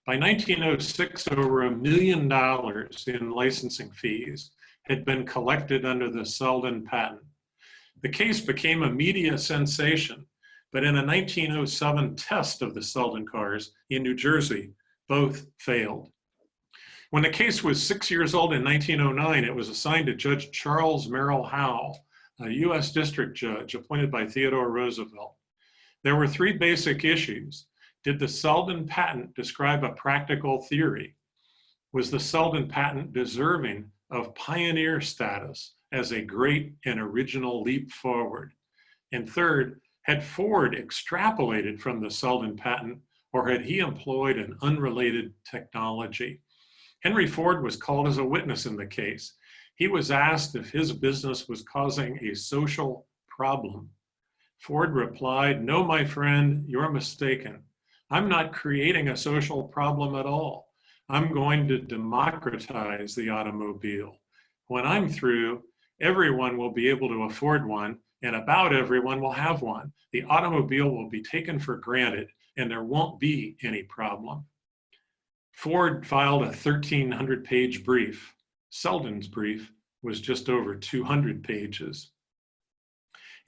Speaker 1: By 1906, over $1 million in licensing fees had been collected under the Selden patent. The case became a media sensation, but in a 1907 test of the Selden cars in New Jersey, both failed. When the case was 6 years old in 1909, it was assigned to Judge Charles Merrill Howe, a U.S. district judge appointed by Theodore Roosevelt. There were 3 basic issues. Did the Selden patent describe a practical theory? Was the Selden patent deserving of pioneer status as a great and original leap forward? And third, had Ford extrapolated from the Selden patent, or had he employed an unrelated technology? Henry Ford was called as a witness in the case. He was asked if his business was causing a social problem. Ford replied, "No, my friend, you're mistaken. I'm not creating a social problem at all. I'm going to democratize the automobile. When I'm through, everyone will be able to afford one, and about everyone will have one. The automobile will be taken for granted, and there won't be any problem." Ford filed a 1,300-page brief. Selden's brief was just over 200 pages.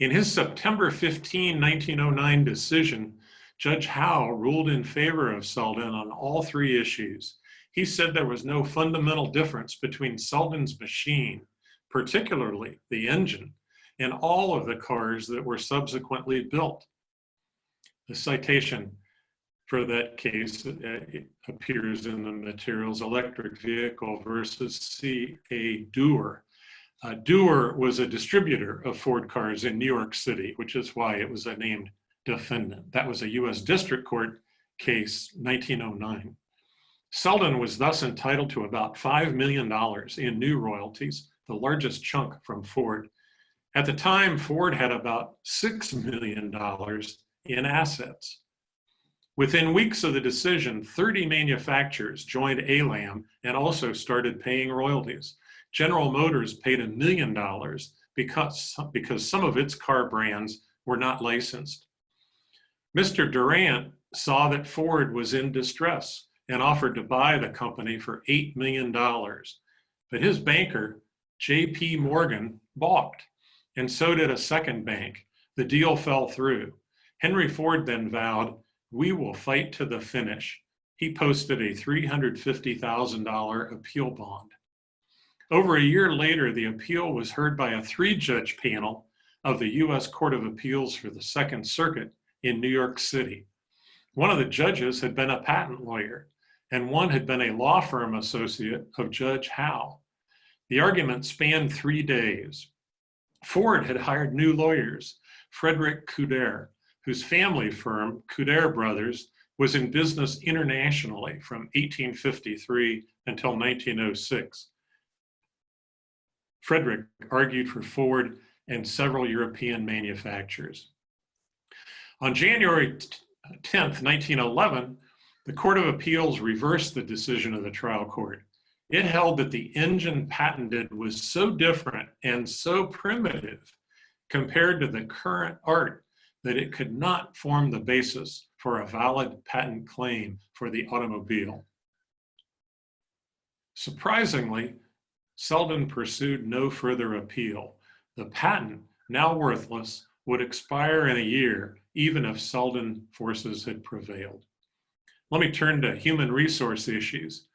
Speaker 1: In his September 15, 1909 decision, Judge Howe ruled in favor of Selden on all 3 issues. He said there was no fundamental difference between Selden's machine, particularly the engine, and all of the cars that were subsequently built. The citation for that case appears in the materials, Electric Vehicle versus C.A. Dewar. Dewar was a distributor of Ford cars in New York City, which is why it was a named defendant. That was a U.S. District Court case, 1909. Selden was thus entitled to about $5 million in new royalties, the largest chunk from Ford. At the time, Ford had about $6 million in assets. Within weeks of the decision, 30 manufacturers joined ALAM and also started paying royalties. General Motors paid $1 million because some of its car brands were not licensed. Mr. Durant saw that Ford was in distress and offered to buy the company for $8 million. But his banker, J.P. Morgan, balked, and so did a second bank. The deal fell through. Henry Ford then vowed, "We will fight to the finish." He posted a $350,000 appeal bond. Over a year later, the appeal was heard by a 3-judge panel of the U.S. Court of Appeals for the Second Circuit in New York City. One of the judges had been a patent lawyer, and one had been a law firm associate of Judge Howe. The argument spanned 3 days. Ford had hired new lawyers, Frederick Couder, whose family firm, Couder Brothers, was in business internationally from 1853 until 1906. Frederick argued for Ford and several European manufacturers. On January 10th, 1911, the Court of Appeals reversed the decision of the trial court. It held that the engine patented was so different and so primitive compared to the current art that it could not form the basis for a valid patent claim for the automobile. Surprisingly, Selden pursued no further appeal. The patent, now worthless, would expire in a year, even if Selden forces had prevailed. Let me turn to human resource issues.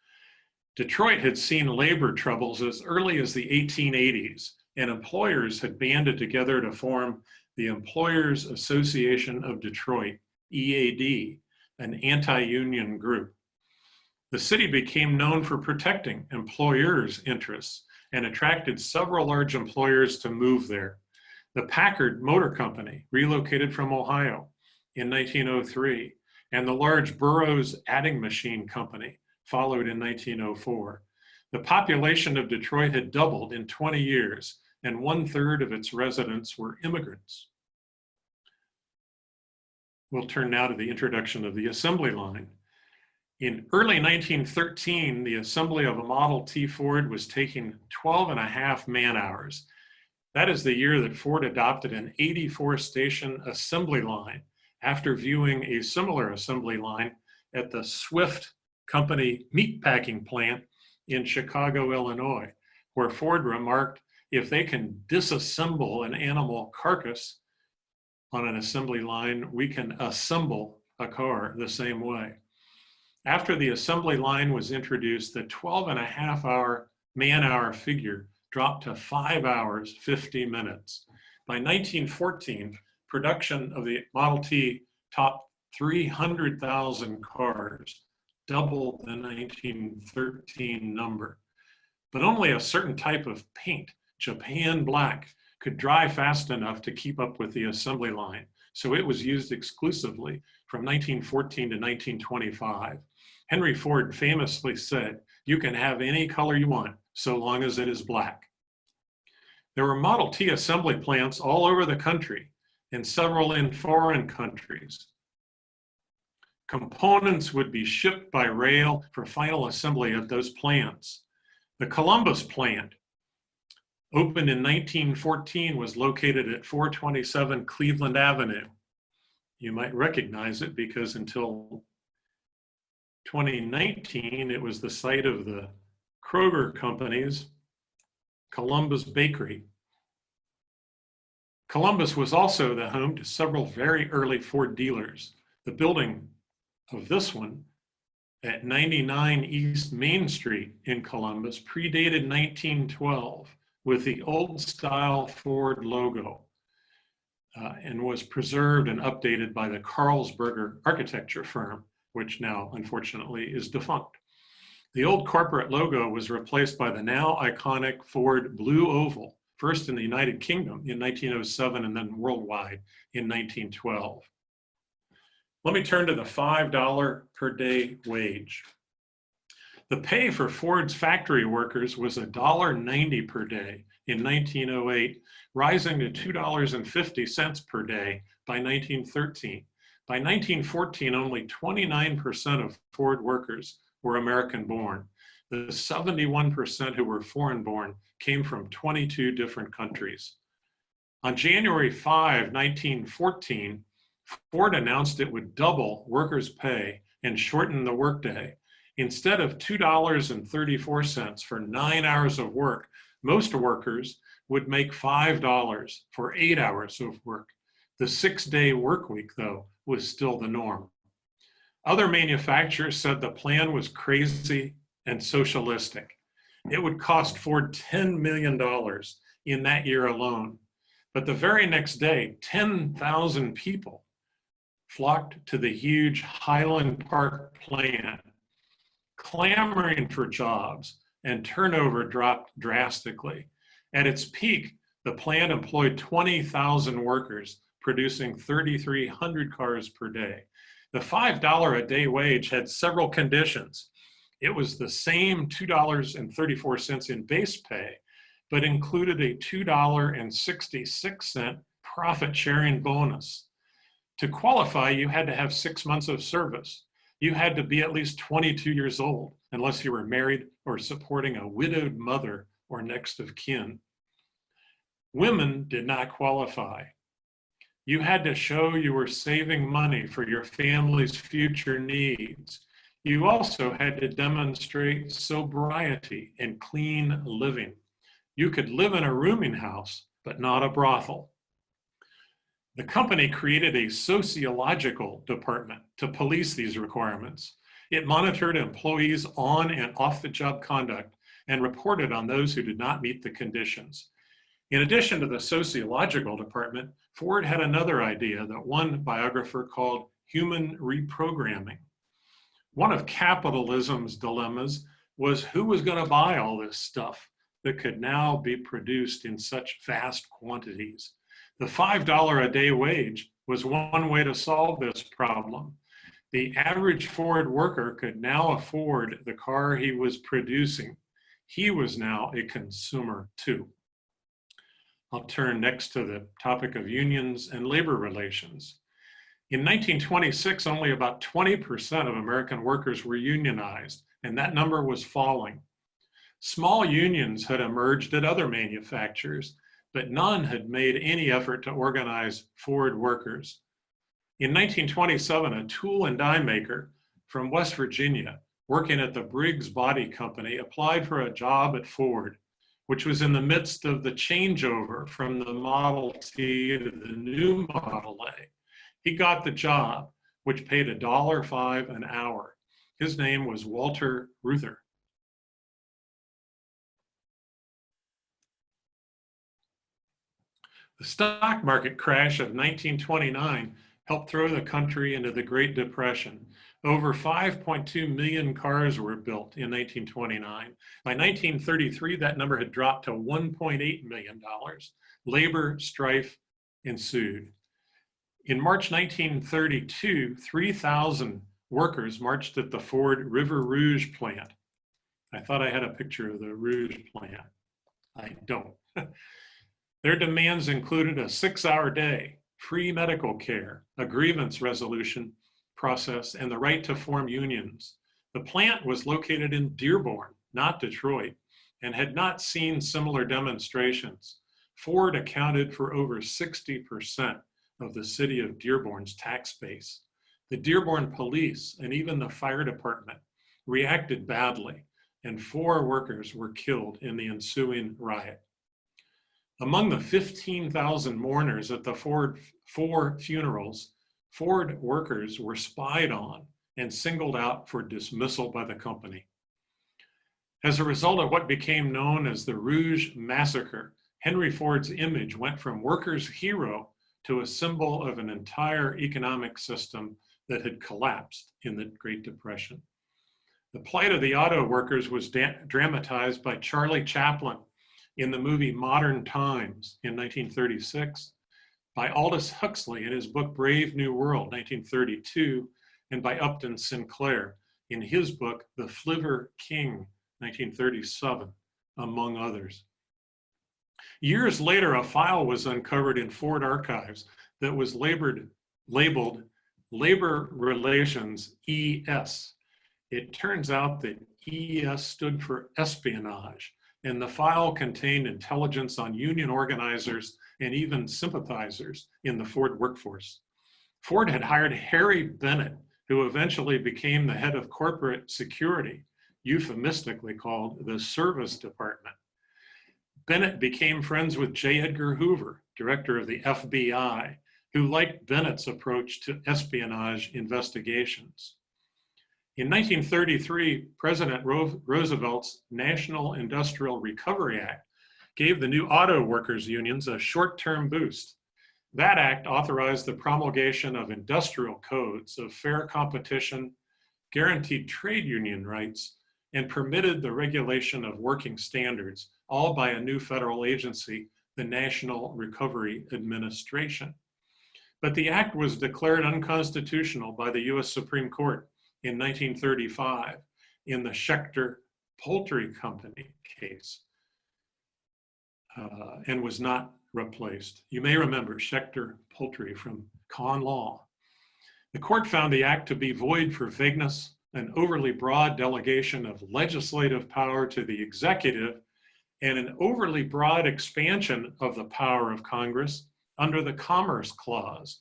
Speaker 1: Detroit had seen labor troubles as early as the 1880s, and employers had banded together to form the Employers Association of Detroit, EAD, an anti-union group. The city became known for protecting employers' interests and attracted several large employers to move there. The Packard Motor Company relocated from Ohio in 1903, and the large Burroughs Adding Machine Company followed in 1904. The population of Detroit had doubled in 20 years, and 1/3 of its residents were immigrants. We'll turn now to the introduction of the assembly line. In early 1913, the assembly of a Model T Ford was taking 12.5 man-hours. That is the year that Ford adopted an 84-station assembly line after viewing a similar assembly line at the Swift Company meatpacking plant in Chicago, Illinois, where Ford remarked, if they can disassemble an animal carcass on an assembly line, we can assemble a car the same way. After the assembly line was introduced, the 12.5 man-hour figure dropped to 5 hours, 50 minutes. By 1914, production of the Model T topped 300,000 cars, double the 1913 number. But only a certain type of paint, Japan black, could dry fast enough to keep up with the assembly line, so it was used exclusively from 1914 to 1925. Henry Ford famously said, "You can have any color you want, so long as it is black." There were Model T assembly plants all over the country, and several in foreign countries. Components would be shipped by rail for final assembly at those plants. The Columbus plant, opened in 1914, was located at 427 Cleveland Avenue. You might recognize it because until 2019, it was the site of the Kroger Company's Columbus Bakery. Columbus was also the home to several very early Ford dealers. The building of this one at 99 East Main Street in Columbus predated 1912 with the old style Ford logo and was preserved and updated by the Carlsberger architecture firm, which now unfortunately is defunct. The old corporate logo was replaced by the now iconic Ford Blue Oval, first in the United Kingdom in 1907 and then worldwide in 1912. Let me turn to the $5 per day wage. The pay for Ford's factory workers was $1.90 per day in 1908, rising to $2.50 per day by 1913. By 1914, only 29% of Ford workers were American-born. The 71% who were foreign-born came from 22 different countries. On January 5, 1914, Ford announced it would double workers' pay and shorten the workday. Instead of $2.34 for 9 hours of work, most workers would make $5 for 8 hours of work. The 6-day work week, though, was still the norm. Other manufacturers said the plan was crazy and socialistic. It would cost Ford $10 million in that year alone. But the very next day, 10,000 people flocked to the huge Highland Park plant, clamoring for jobs, and turnover dropped drastically. At its peak, the plant employed 20,000 workers, producing 3,300 cars per day. The $5 a day wage had several conditions. It was the same $2.34 in base pay, but included a $2.66 profit sharing bonus. To qualify, you had to have 6 months of service. You had to be at least 22 years old, unless you were married or supporting a widowed mother or next of kin. Women did not qualify. You had to show you were saving money for your family's future needs. You also had to demonstrate sobriety and clean living. You could live in a rooming house, but not a brothel. The company created a sociological department to police these requirements. It monitored employees' on and off the job conduct and reported on those who did not meet the conditions. In addition to the sociological department, Ford had another idea that one biographer called human reprogramming. One of capitalism's dilemmas was who was going to buy all this stuff that could now be produced in such vast quantities. The $5 a day wage was one way to solve this problem. The average Ford worker could now afford the car he was producing. He was now a consumer too. I'll turn next to the topic of unions and labor relations. In 1926, only about 20% of American workers were unionized, and that number was falling. Small unions had emerged at other manufacturers, but none had made any effort to organize Ford workers. In 1927, a tool and die maker from West Virginia, working at the Briggs Body Company, applied for a job at Ford, which was in the midst of the changeover from the Model T to the new Model A. He got the job, which paid $1.05 an hour. His name was Walter Reuther. The stock market crash of 1929 helped throw the country into the Great Depression. Over 5.2 million cars were built in 1929. By 1933, that number had dropped to $1.8 million. Labor strife ensued. In March 1932, 3,000 workers marched at the Ford River Rouge plant. I thought I had a picture of the Rouge plant. I don't. Their demands included a 6-hour day, free medical care, a grievance resolution process, and the right to form unions. The plant was located in Dearborn, not Detroit, and had not seen similar demonstrations. Ford accounted for over 60% of the city of Dearborn's tax base. The Dearborn police and even the fire department reacted badly, and 4 workers were killed in the ensuing riot. Among the 15,000 mourners at the Ford 4 funerals, Ford workers were spied on and singled out for dismissal by the company. As a result of what became known as the Rouge Massacre, Henry Ford's image went from workers' hero to a symbol of an entire economic system that had collapsed in the Great Depression. The plight of the auto workers was dramatized by Charlie Chaplin in the movie Modern Times in 1936, by Aldous Huxley in his book Brave New World, 1932, and by Upton Sinclair in his book The Flivver King, 1937, among others. Years later, a file was uncovered in Ford archives that was labeled Labor Relations ES. It turns out that ES stood for espionage, and the file contained intelligence on union organizers and even sympathizers in the Ford workforce. Ford had hired Harry Bennett, who eventually became the head of corporate security, euphemistically called the Service Department. Bennett became friends with J. Edgar Hoover, director of the FBI, who liked Bennett's approach to espionage investigations. In 1933, President Roosevelt's National Industrial Recovery Act gave the new auto workers unions a short-term boost. That act authorized the promulgation of industrial codes of fair competition, guaranteed trade union rights, and permitted the regulation of working standards, all by a new federal agency, the National Recovery Administration. But the act was declared unconstitutional by the US Supreme Court in 1935 in the Schechter Poultry Company case, and was not replaced. You may remember Schechter Poultry from Con Law. The court found the act to be void for vagueness, an overly broad delegation of legislative power to the executive, and an overly broad expansion of the power of Congress under the Commerce Clause.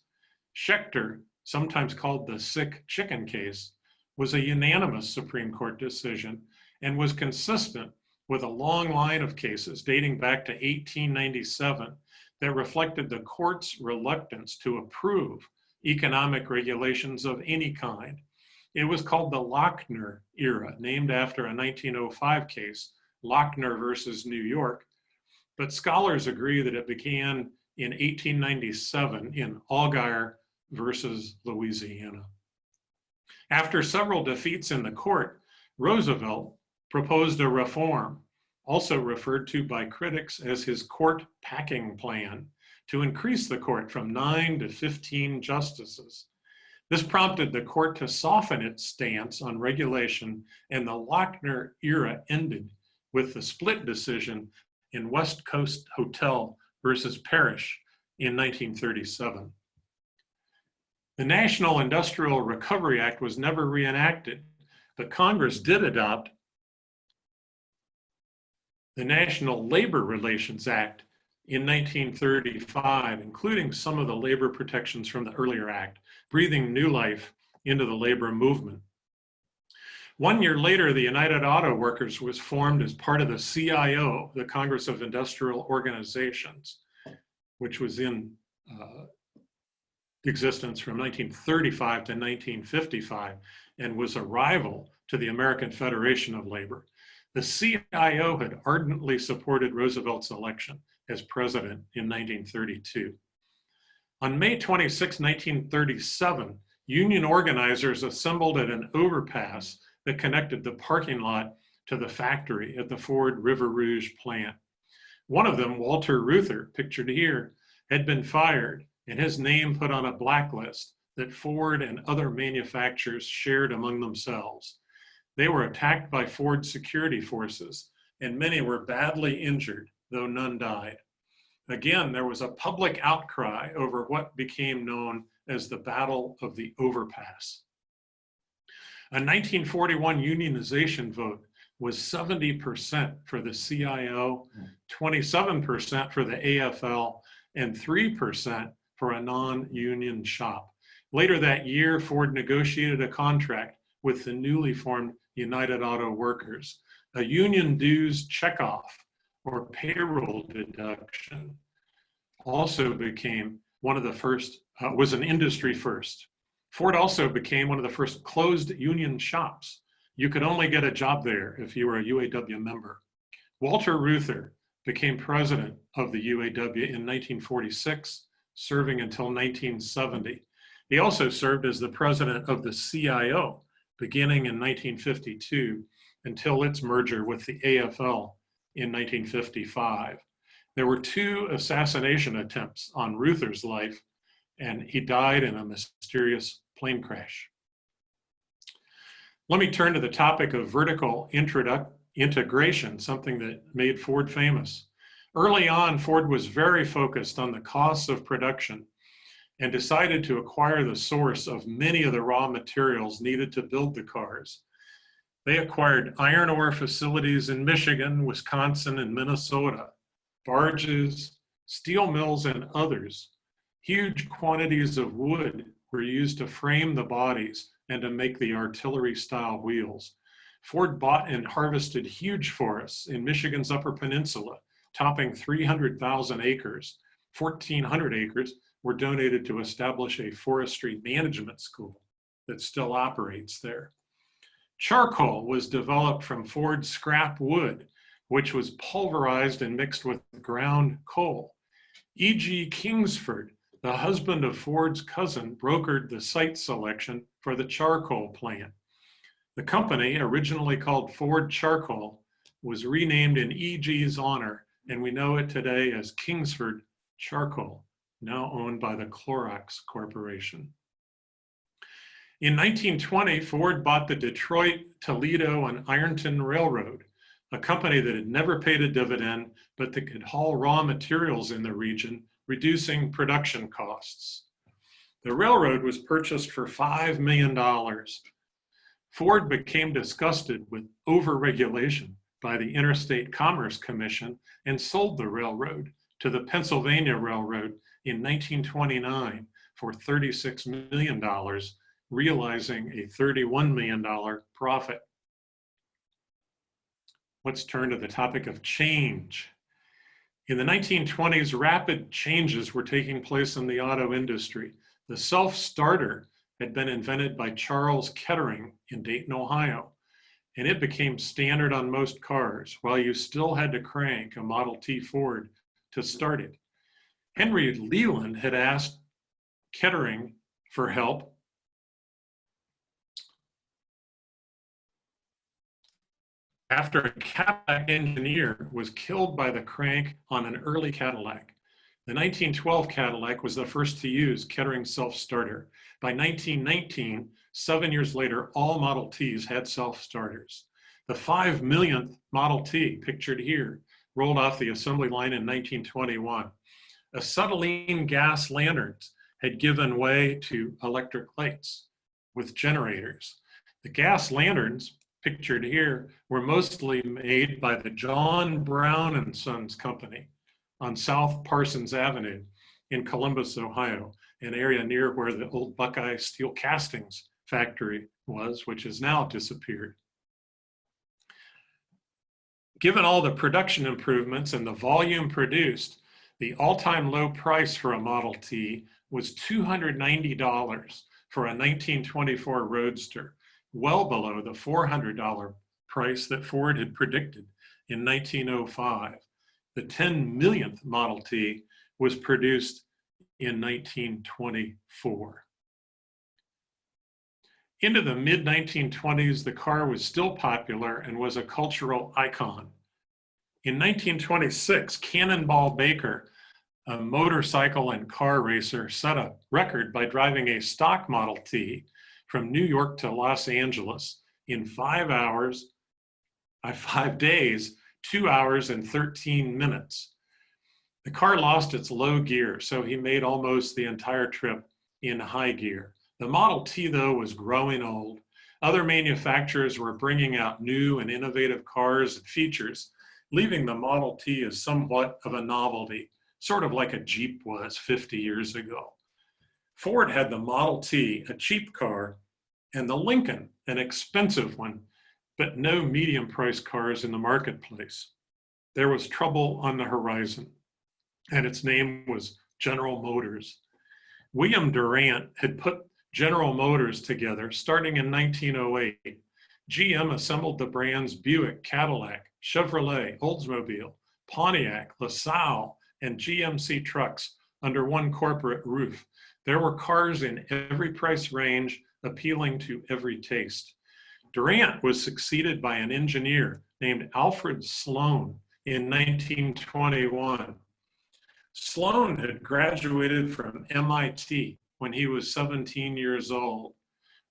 Speaker 1: Schechter, sometimes called the sick chicken case, was a unanimous Supreme Court decision and was consistent with a long line of cases dating back to 1897 that reflected the court's reluctance to approve economic regulations of any kind. It was called the Lochner era, named after a 1905 case, Lochner versus New York. But scholars agree that it began in 1897 in Allgaier versus Louisiana. After several defeats in the court, Roosevelt proposed a reform, also referred to by critics as his court packing plan, to increase the court from 9 to 15 justices. This prompted the court to soften its stance on regulation, and the Lochner era ended with the split decision in West Coast Hotel versus Parrish in 1937. The National Industrial Recovery Act was never reenacted, but Congress did adopt the National Labor Relations Act in 1935, including some of the labor protections from the earlier act, breathing new life into the labor movement. 1 year later, the United Auto Workers was formed as part of the CIO, the Congress of Industrial Organizations, which was in existence from 1935 to 1955 and was a rival to the American Federation of Labor. The CIO had ardently supported Roosevelt's election as president in 1932. On May 26, 1937, union organizers assembled at an overpass that connected the parking lot to the factory at the Ford River Rouge plant. One of them, Walter Reuther, pictured here, had been fired and his name put on a blacklist that Ford and other manufacturers shared among themselves. They were attacked by Ford security forces, and many were badly injured, though none died. Again, there was a public outcry over what became known as the Battle of the Overpass. A 1941 unionization vote was 70% for the CIO, 27% for the AFL, and 3% for a non-union shop. Later that year, Ford negotiated a contract with the newly formed United Auto Workers. A union dues checkoff or payroll deduction also became one of the first, was an industry first. Ford also became one of the first closed union shops. You could only get a job there if you were a UAW member. Walter Reuther became president of the UAW in 1946, serving until 1970. He also served as the president of the CIO, beginning in 1952 until its merger with the AFL in 1955. There were 2 assassination attempts on Reuther's life, and he died in a mysterious plane crash. Let me turn to the topic of vertical integration, something that made Ford famous. Early on, Ford was very focused on the costs of production and decided to acquire the source of many of the raw materials needed to build the cars. They acquired iron ore facilities in Michigan, Wisconsin, and Minnesota, barges, steel mills, and others. Huge quantities of wood were used to frame the bodies and to make the artillery-style wheels. Ford bought and harvested huge forests in Michigan's Upper Peninsula, topping 300,000 acres. 1,400 acres were donated to establish a forestry management school that still operates there. Charcoal was developed from Ford's scrap wood, which was pulverized and mixed with ground coal. E.G. Kingsford, the husband of Ford's cousin, brokered the site selection for the charcoal plant. The company, originally called Ford Charcoal, was renamed in E.G.'s honor, and we know it today as Kingsford Charcoal, now owned by the Clorox Corporation. In 1920, Ford bought the Detroit, Toledo, and Ironton Railroad, a company that had never paid a dividend, but that could haul raw materials in the region, reducing production costs. The railroad was purchased for $5 million. Ford became disgusted with overregulation by the Interstate Commerce Commission and sold the railroad to the Pennsylvania Railroad in 1929 for $36 million, realizing a $31 million profit. Let's turn to the topic of change. In the 1920s, rapid changes were taking place in the auto industry. The self-starter had been invented by Charles Kettering in Dayton, Ohio, and it became standard on most cars, while you still had to crank a Model T Ford to start it. Henry Leland had asked Kettering for help after a Cadillac engineer was killed by the crank on an early Cadillac. The 1912 Cadillac was the first to use Kettering's self-starter. By 1919, 7 years later, all Model Ts had self-starters. The 5 millionth Model T, pictured here, rolled off the assembly line in 1921. Acetylene gas lanterns had given way to electric lights with generators. The gas lanterns, pictured here, were mostly made by the John Brown and Sons Company on South Parsons Avenue in Columbus, Ohio, an area near where the old Buckeye Steel Castings factory was, which has now disappeared. Given all the production improvements and the volume produced, the all-time low price for a Model T was $290 for a 1924 Roadster, well below the $400 price that Ford had predicted in 1905. The 10 millionth Model T was produced in 1924. Into the mid-1920s, the car was still popular and was a cultural icon. In 1926, Cannonball Baker, a motorcycle and car racer, set a record by driving a stock Model T from New York to Los Angeles in 5 days, 2 hours and 13 minutes. The car lost its low gear, so he made almost the entire trip in high gear. The Model T, though, was growing old. Other manufacturers were bringing out new and innovative cars and features, leaving the Model T as somewhat of a novelty, sort of like a Jeep was 50 years ago. Ford had the Model T, a cheap car, and the Lincoln, an expensive one, but no medium-priced cars in the marketplace. There was trouble on the horizon, and its name was General Motors. William Durant had put General Motors together starting in 1908. GM assembled the brands Buick, Cadillac, Chevrolet, Oldsmobile, Pontiac, LaSalle, and GMC trucks under one corporate roof. There were cars in every price range, appealing to every taste. Durant was succeeded by an engineer named Alfred Sloan in 1921. Sloan had graduated from MIT when he was 17 years old.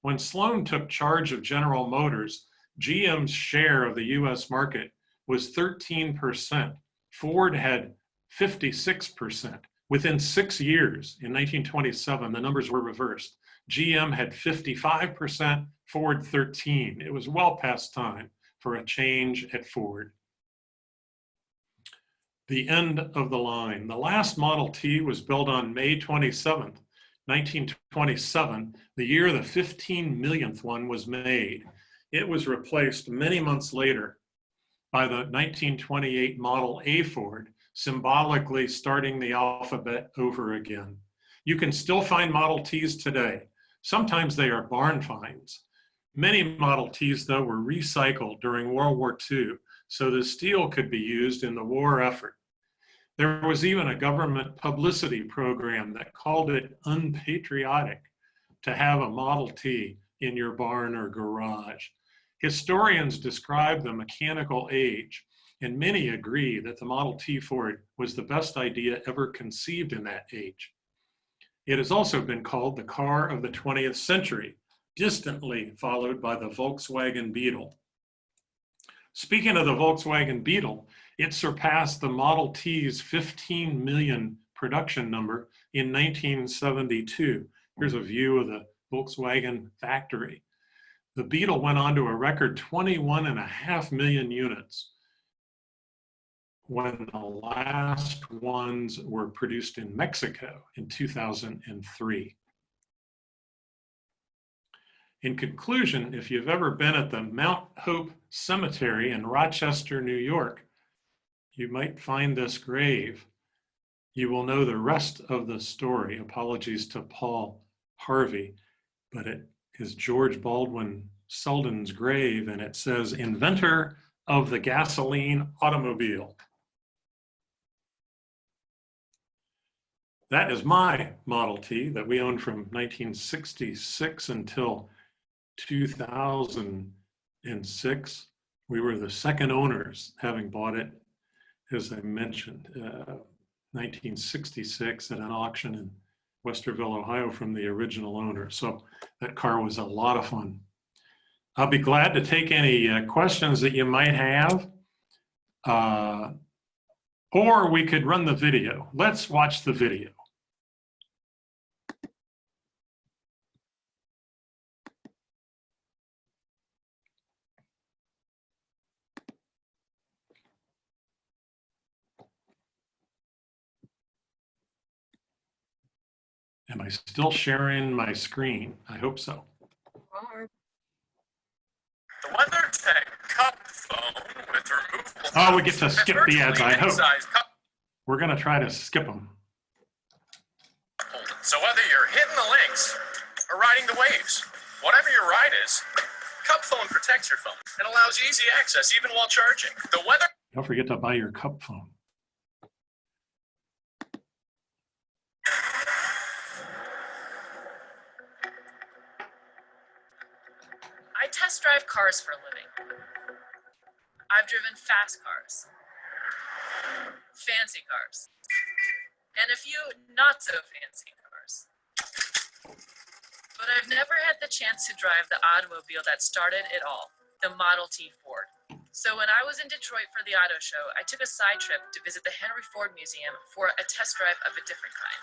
Speaker 1: When Sloan took charge of General Motors, GM's share of the US market was 13%. Ford had 56%. Within 6 years, in 1927, the numbers were reversed. GM had 55%, Ford 13%. It was well past time for a change at Ford. The end of the line. The last Model T was built on May 27th, 1927, the year the 15 millionth one was made. It was replaced many months later by the 1928 Model A Ford, symbolically starting the alphabet over again. You can still find Model Ts today. Sometimes they are barn finds. Many Model Ts, though, were recycled during World War II, so the steel could be used in the war effort. There was even a government publicity program that called it unpatriotic to have a Model T in your barn or garage. Historians describe the mechanical age, and many agree that the Model T Ford was the best idea ever conceived in that age. It has also been called the car of the 20th century, distantly followed by the Volkswagen Beetle. Speaking of the Volkswagen Beetle, it surpassed the Model T's 15 million production number in 1972. Here's a view of the Volkswagen factory. The Beetle went on to a record 21.5 million units. when the last ones were produced in Mexico in 2003. In conclusion, if you've ever been at the Mount Hope Cemetery in Rochester, New York, you might find this grave. You will know the rest of the story. Apologies to Paul Harvey, but it is George Baldwin Selden's grave, and it says, inventor of the gasoline automobile. That is my Model T that we owned from 1966 until 2006. We were the second owners, having bought it, as I mentioned, 1966 at an auction in Westerville, Ohio from the original owner. So that car was a lot of fun. I'll be glad to take any questions that you might have. Or we could run the video. Let's watch the video. Am I still sharing my screen? I hope so.
Speaker 2: The WeatherTech Cup phone with removable.
Speaker 1: Oh, we get to skip the ads, I hope. We're going to try to skip them.
Speaker 2: So whether you're hitting the links or riding the waves, whatever your ride is, Cup phone protects your phone and allows easy access even while charging. The weather.
Speaker 1: Don't forget to buy your Cup phone.
Speaker 3: I test drive cars for a living. I've driven fast cars, fancy cars, and a few not so fancy cars. But I've never had the chance to drive the automobile that started it all, the Model T Ford. So when I was in Detroit for the auto show, I took a side trip to visit the Henry Ford Museum for a test drive of a different kind.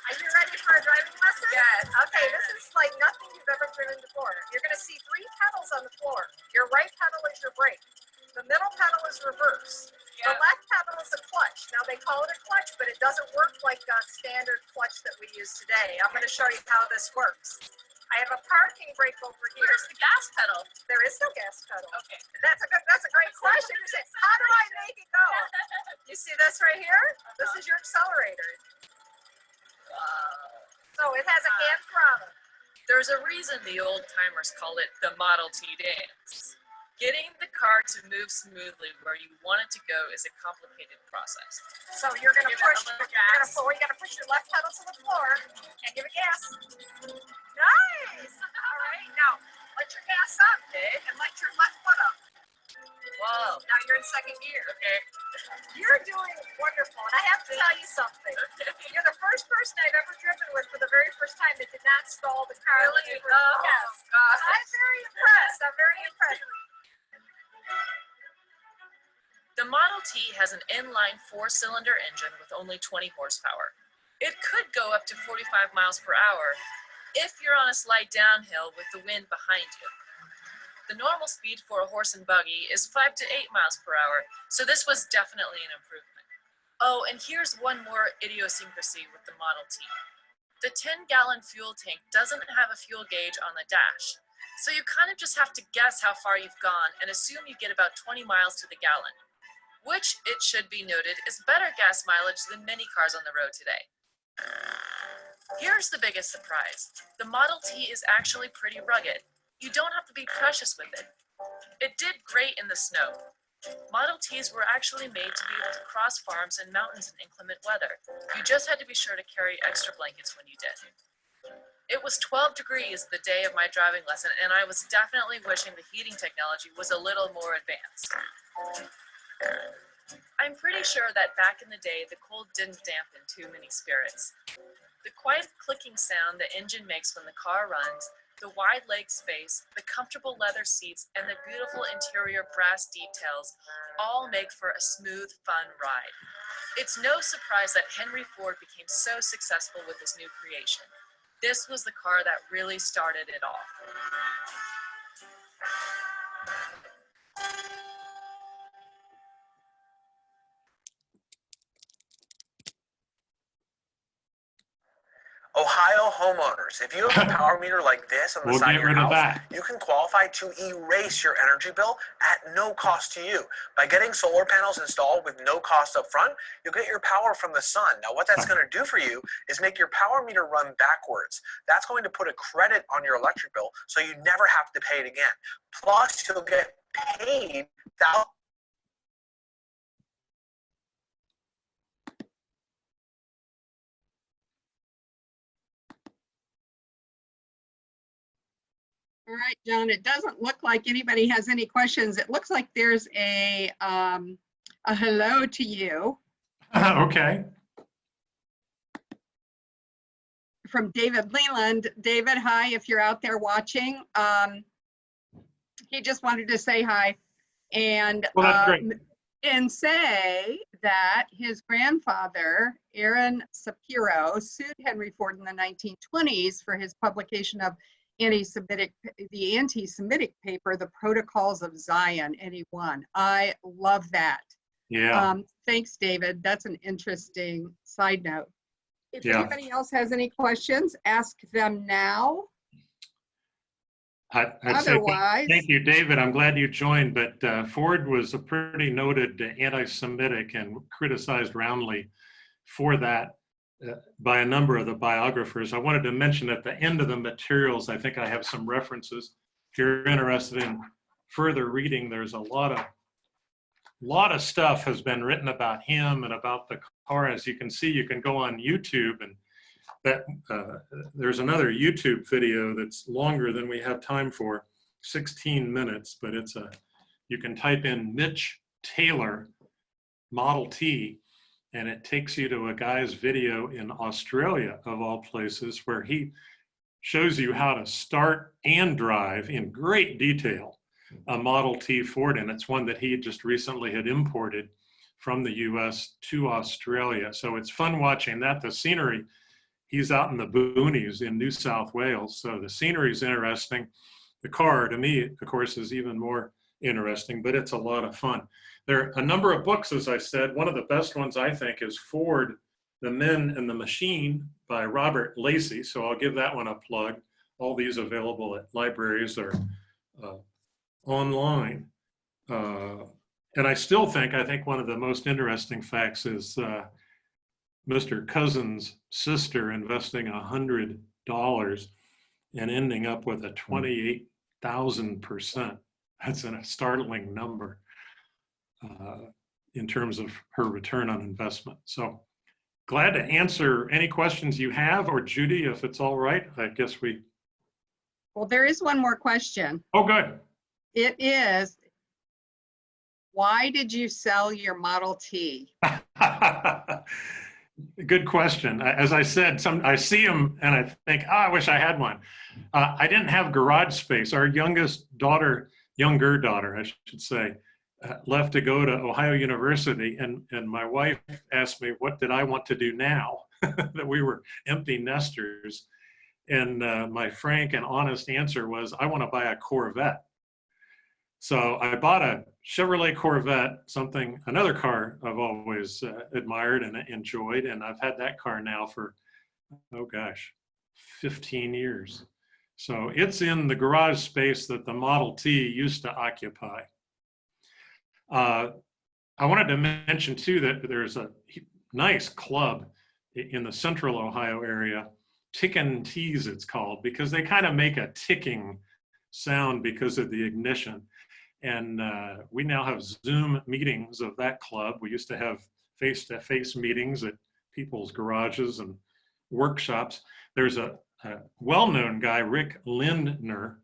Speaker 4: Are you ready for a driving lesson? Yes. Okay, this is like nothing you've ever driven before. You're going to see 3 pedals on the floor. Your right pedal is your brake. The middle pedal is reverse. The left pedal is a clutch. Now they call it a clutch, but it doesn't work like a standard clutch that we use today. I'm going to show you how this works. I have a parking brake over here.
Speaker 3: Where's the gas pedal?
Speaker 4: There is no gas pedal.
Speaker 3: Okay.
Speaker 4: That's a great question. You say, how do I make it go? You see this right here? This is your accelerator. So it has a hand throttle.
Speaker 3: There's a reason the old timers call it the Model T dance. Getting the car to move smoothly where you want it to go is a complicated process.
Speaker 4: So you're going to
Speaker 3: Give it
Speaker 4: push.
Speaker 3: a little
Speaker 4: You're
Speaker 3: gas.
Speaker 4: going to push your left pedal to the floor and give it gas. Nice. All right. Now let your gas up, Dave, and let your left foot up.
Speaker 3: Whoa.
Speaker 4: Now you're in second gear.
Speaker 3: Okay.
Speaker 4: You're doing wonderful, and I have to tell you something. You're the first person I've ever driven with for the very first time that did not stall the car.
Speaker 3: Really?
Speaker 4: Yes.
Speaker 3: gosh.
Speaker 4: I'm very impressed. I'm very impressed.
Speaker 3: The Model T has an inline 4-cylinder engine with only 20 horsepower. It could go up to 45 miles per hour if you're on a slight downhill with the wind behind you. The normal speed for a horse and buggy is 5 to 8 miles per hour, so this was definitely an improvement. Oh, and here's one more idiosyncrasy with the Model T. The 10-gallon fuel tank doesn't have a fuel gauge on the dash, so you kind of just have to guess how far you've gone and assume you get about 20 miles to the gallon, which, it should be noted, is better gas mileage than many cars on the road today. Here's the biggest surprise. The Model T is actually pretty rugged. You don't have to be precious with it. It did great in the snow. Model Ts were actually made to be able to cross farms and mountains in inclement weather. You just had to be sure to carry extra blankets when you did. It was 12 degrees the day of my driving lesson, and I was definitely wishing the heating technology was a little more advanced. I'm pretty sure that back in the day, the cold didn't dampen too many spirits. The quiet clicking sound the engine makes when the car runs, the wide leg space, the comfortable leather seats, and the beautiful interior brass details all make for a smooth, fun ride. It's no surprise that Henry Ford became so successful with his new creation. This was the car that really started it all.
Speaker 5: homeowners, if you have a power meter like this on the
Speaker 1: We'll
Speaker 5: side
Speaker 1: get
Speaker 5: of your
Speaker 1: rid of
Speaker 5: house,
Speaker 1: that.
Speaker 5: you can qualify to erase your energy bill at no cost to you. By getting solar panels installed with no cost up front, you'll get your power from the sun. Now, what that's going to do for you is make your power meter run backwards. That's going to put a credit on your electric bill, so you never have to pay it again. Plus, you'll get paid thousands.
Speaker 6: All right, John, it doesn't look like anybody has any questions. It looks like there's a hello to you
Speaker 1: Okay.
Speaker 6: from David Leland. David, hi, if you're out there watching. He just wanted to say hi and,
Speaker 1: Well, that's great.
Speaker 6: and say that his grandfather, Aaron Sapiro, sued Henry Ford in the 1920s for his publication of the anti-Semitic paper, The Protocols of Zion, and he won. I love that.
Speaker 1: Yeah.
Speaker 6: Thanks, David. That's an interesting side note. If
Speaker 1: Yeah.
Speaker 6: anybody else has any questions, ask them now.
Speaker 1: I'd say
Speaker 6: Otherwise,
Speaker 1: thank you, David. I'm glad you joined, but Ford was a pretty noted anti-Semitic and criticized roundly for that by a number of the biographers. I wanted to mention at the end of the materials, I think I have some references. If you're interested in further reading, there's a lot of stuff has been written about him and about the car. As you can see, you can go on YouTube, and that there's another YouTube video that's longer than we have time for, 16 minutes, but you can type in Mitch Taylor Model T, and it takes you to a guy's video in Australia, of all places, where he shows you how to start and drive in great detail a Model T Ford, and it's one that he just recently had imported from the US to Australia. So it's fun watching that. The scenery, he's out in the boonies in New South Wales, so the scenery is interesting. The car, to me, of course, is even more interesting, but it's a lot of fun. There are a number of books, as I said. One of the best ones, I think, is Ford, The Men and the Machine by Robert Lacey. So I'll give that one a plug. All these available at libraries or online. And I still think, one of the most interesting facts is Mr. Cousin's sister investing $100 and ending up with a 28,000%. That's a startling number in terms of her return on investment. So glad to answer any questions you have, or Judy, if it's all right. I guess
Speaker 6: well, there is one more question.
Speaker 1: Oh, good.
Speaker 6: It is, why did you sell your Model T?
Speaker 1: Good question. As I said, I see them and I think, I wish I had one. I didn't have garage space. Our younger daughter, I should say, left to go to Ohio University, and my wife asked me, what did I want to do now that we were empty nesters? And my frank and honest answer was, I want to buy a Corvette. So I bought a Chevrolet Corvette, another car I've always admired and enjoyed, and I've had that car now for, 15 years. So it's in the garage space that the Model T used to occupy. I wanted to mention too that there's a nice club in the central Ohio area, Tickin' Tees it's called, because they kind of make a ticking sound because of the ignition. And we now have Zoom meetings of that club. We used to have face-to-face meetings at people's garages and workshops. There's a well-known guy, Rick Lindner,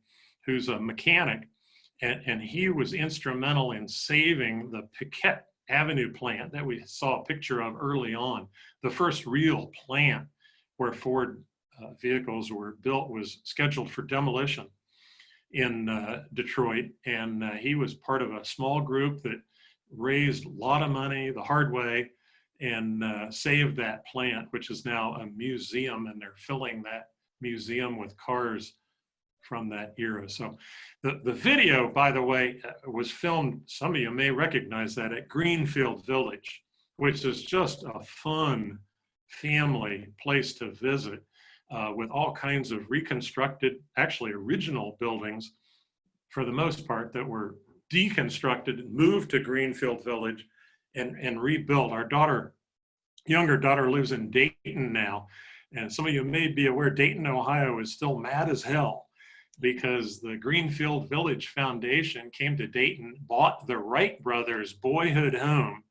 Speaker 1: who's a mechanic, and he was instrumental in saving the Piquette Avenue plant that we saw a picture of early on. The first real plant where Ford vehicles were built was scheduled for demolition in Detroit, and he was part of a small group that raised a lot of money the hard way and saved that plant, which is now a museum, and they're filling that museum with cars from that era. So the video, by the way, was filmed, some of you may recognize that, at Greenfield Village, which is just a fun family place to visit. with all kinds of reconstructed, actually original buildings for the most part, that were deconstructed, moved to Greenfield Village and rebuilt. Our younger daughter lives in Dayton now. And some of you may be aware Dayton, Ohio is still mad as hell because the Greenfield Village Foundation came to Dayton, bought the Wright brothers' boyhood home,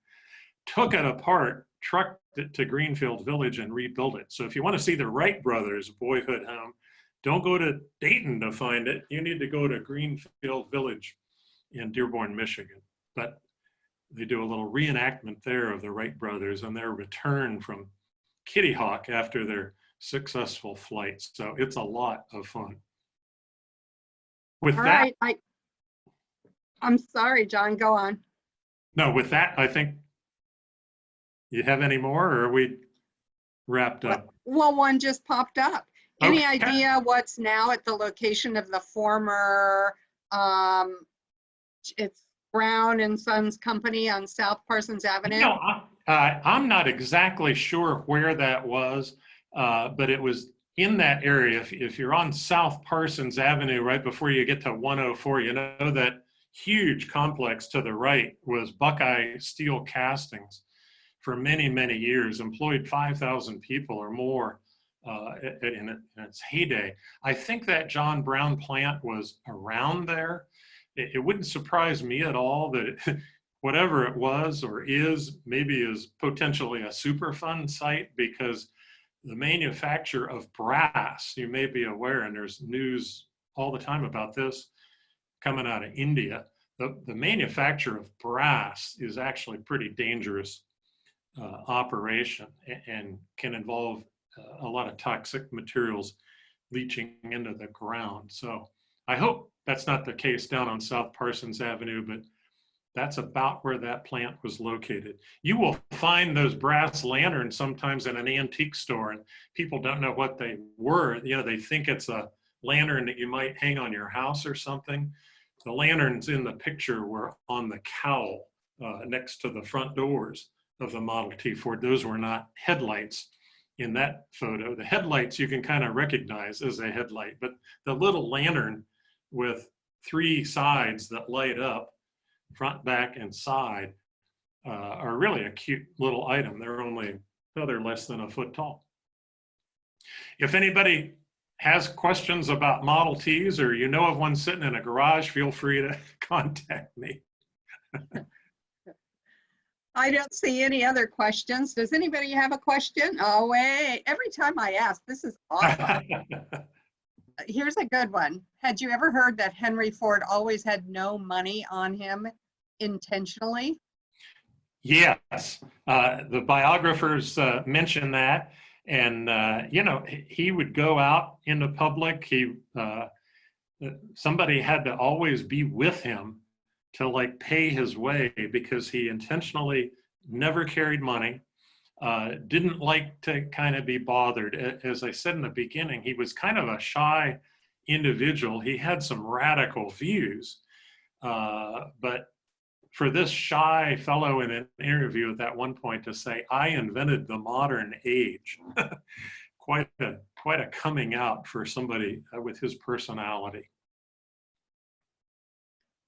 Speaker 1: took it apart, trucked it to Greenfield Village and rebuilt it. So if you want to see the Wright brothers' boyhood home, don't go to Dayton to find it. You need to go to Greenfield Village in Dearborn, Michigan. But they do a little reenactment there of the Wright brothers and their return from Kitty Hawk after their successful flights. So it's a lot of fun. With
Speaker 6: All
Speaker 1: that,
Speaker 6: right, I'm sorry, John, go on.
Speaker 1: no, with that, I think you have any more, or are we wrapped up?
Speaker 6: Well, one just popped up. Any
Speaker 1: Okay.
Speaker 6: idea what's now at the location of the former, it's Brown and Sons Company on South Parsons Avenue?
Speaker 1: No, I'm not exactly sure where that was, but it was in that area. If you're on South Parsons Avenue, right before you get to 104, you know that huge complex to the right was Buckeye Steel Castings for many, many years, employed 5,000 people or more in its heyday. I think that John Brown plant was around there. It wouldn't surprise me at all that whatever it was or is, maybe is potentially a Superfund site, because the manufacture of brass, you may be aware, and there's news all the time about this coming out of India, the manufacture of brass is actually pretty dangerous operation and can involve a lot of toxic materials leaching into the ground. So I hope that's not the case down on South Parsons Avenue, but that's about where that plant was located. You will find those brass lanterns sometimes in an antique store, and people don't know what they were. You know, they think it's a lantern that you might hang on your house or something. The lanterns in the picture were on the cowl next to the front doors of the Model T Ford. Those were not headlights in that photo. The headlights you can kind of recognize as a headlight, but the little lantern with 3 sides that light up, front, back, and side, are really a cute little item. They're less than a foot tall. If anybody has questions about Model Ts, or you know of one sitting in a garage, feel free to contact me.
Speaker 6: I don't see any other questions. Does anybody have a question? Oh, wait, every time I ask, this is awesome. Here's a good one. Had you ever heard that Henry Ford always had no money on him intentionally?
Speaker 1: Yes, the biographers mention that, and you know, he would go out into public. Somebody had to always be with him to like pay his way, because he intentionally never carried money, didn't like to kind of be bothered. As I said in the beginning, he was kind of a shy individual. He had some radical views, but for this shy fellow in an interview at that one point to say, "I invented the modern age," quite a coming out for somebody with his personality.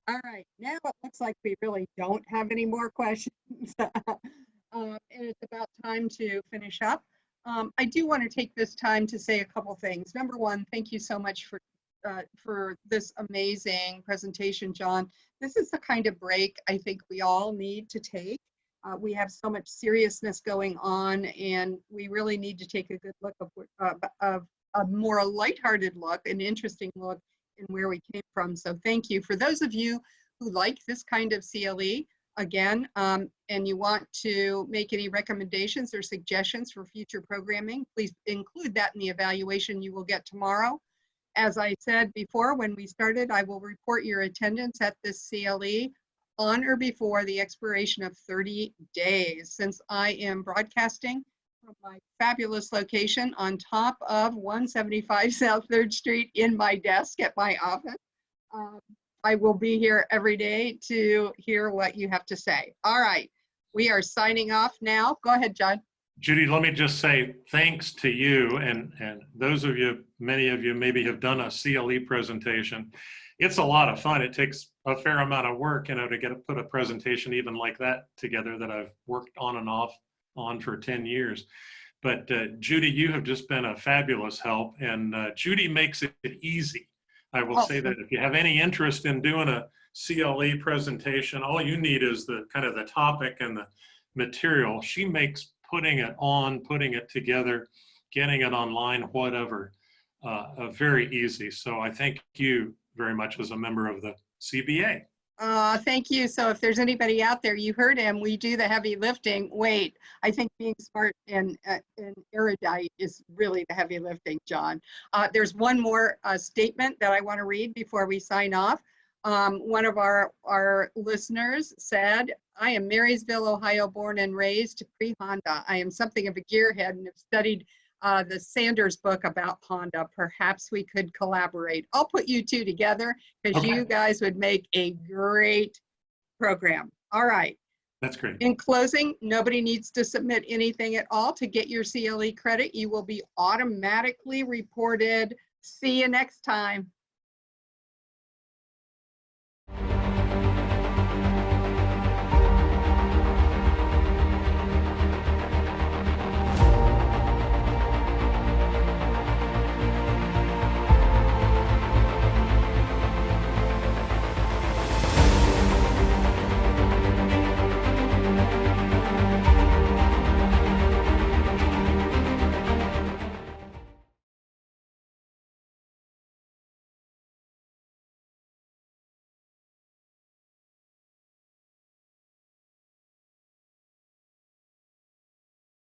Speaker 6: All right, now it looks like we really don't have any more questions. And it's about time to finish up. I do want to take this time to say a couple things. Number one, thank you so much for this amazing presentation, John. This is the kind of break I think we all need to take. We have so much seriousness going on, and we really need to take a good look of a more lighthearted look, an interesting look in where we came from. So thank you. For those of you who like this kind of CLE, again, and you want to make any recommendations or suggestions for future programming, please include that in the evaluation you will get tomorrow. As I said before, when we started, I will report your attendance at this CLE on or before the expiration of 30 days. Since I am broadcasting from my fabulous location on top of 175 South 3rd Street in my desk at my office, I will be here every day to hear what you have to say. All right, we are signing off now. Go ahead, John.
Speaker 1: Judy, let me just say thanks to you and those of you, many of you maybe have done a CLE presentation. It's a lot of fun. It takes a fair amount of work, to put a presentation even like that together that I've worked on and off on for 10 years. But Judy, you have just been a fabulous help, and Judy makes it easy. I will say that if you have any interest in doing a CLE presentation, all you need is the kind of the topic and the material. She makes putting it together, getting it online, whatever, very easy. So I thank you very much as a member of the CBA.
Speaker 6: Thank you. So if there's anybody out there, you heard him, we do the heavy lifting. Wait, I think being smart and erudite is really the heavy lifting, John. There's one more statement that I want to read before we sign off. One of our listeners said, I am Marysville, Ohio, born and raised, pre-Honda. I am something of a gearhead and have studied the Sanders book about Honda. Perhaps we could collaborate. I'll put you two together because
Speaker 1: Okay.
Speaker 6: you guys would make a great program. All right.
Speaker 1: That's great.
Speaker 6: In closing, nobody needs to submit anything at all to get your CLE credit. You will be automatically reported. See you next time.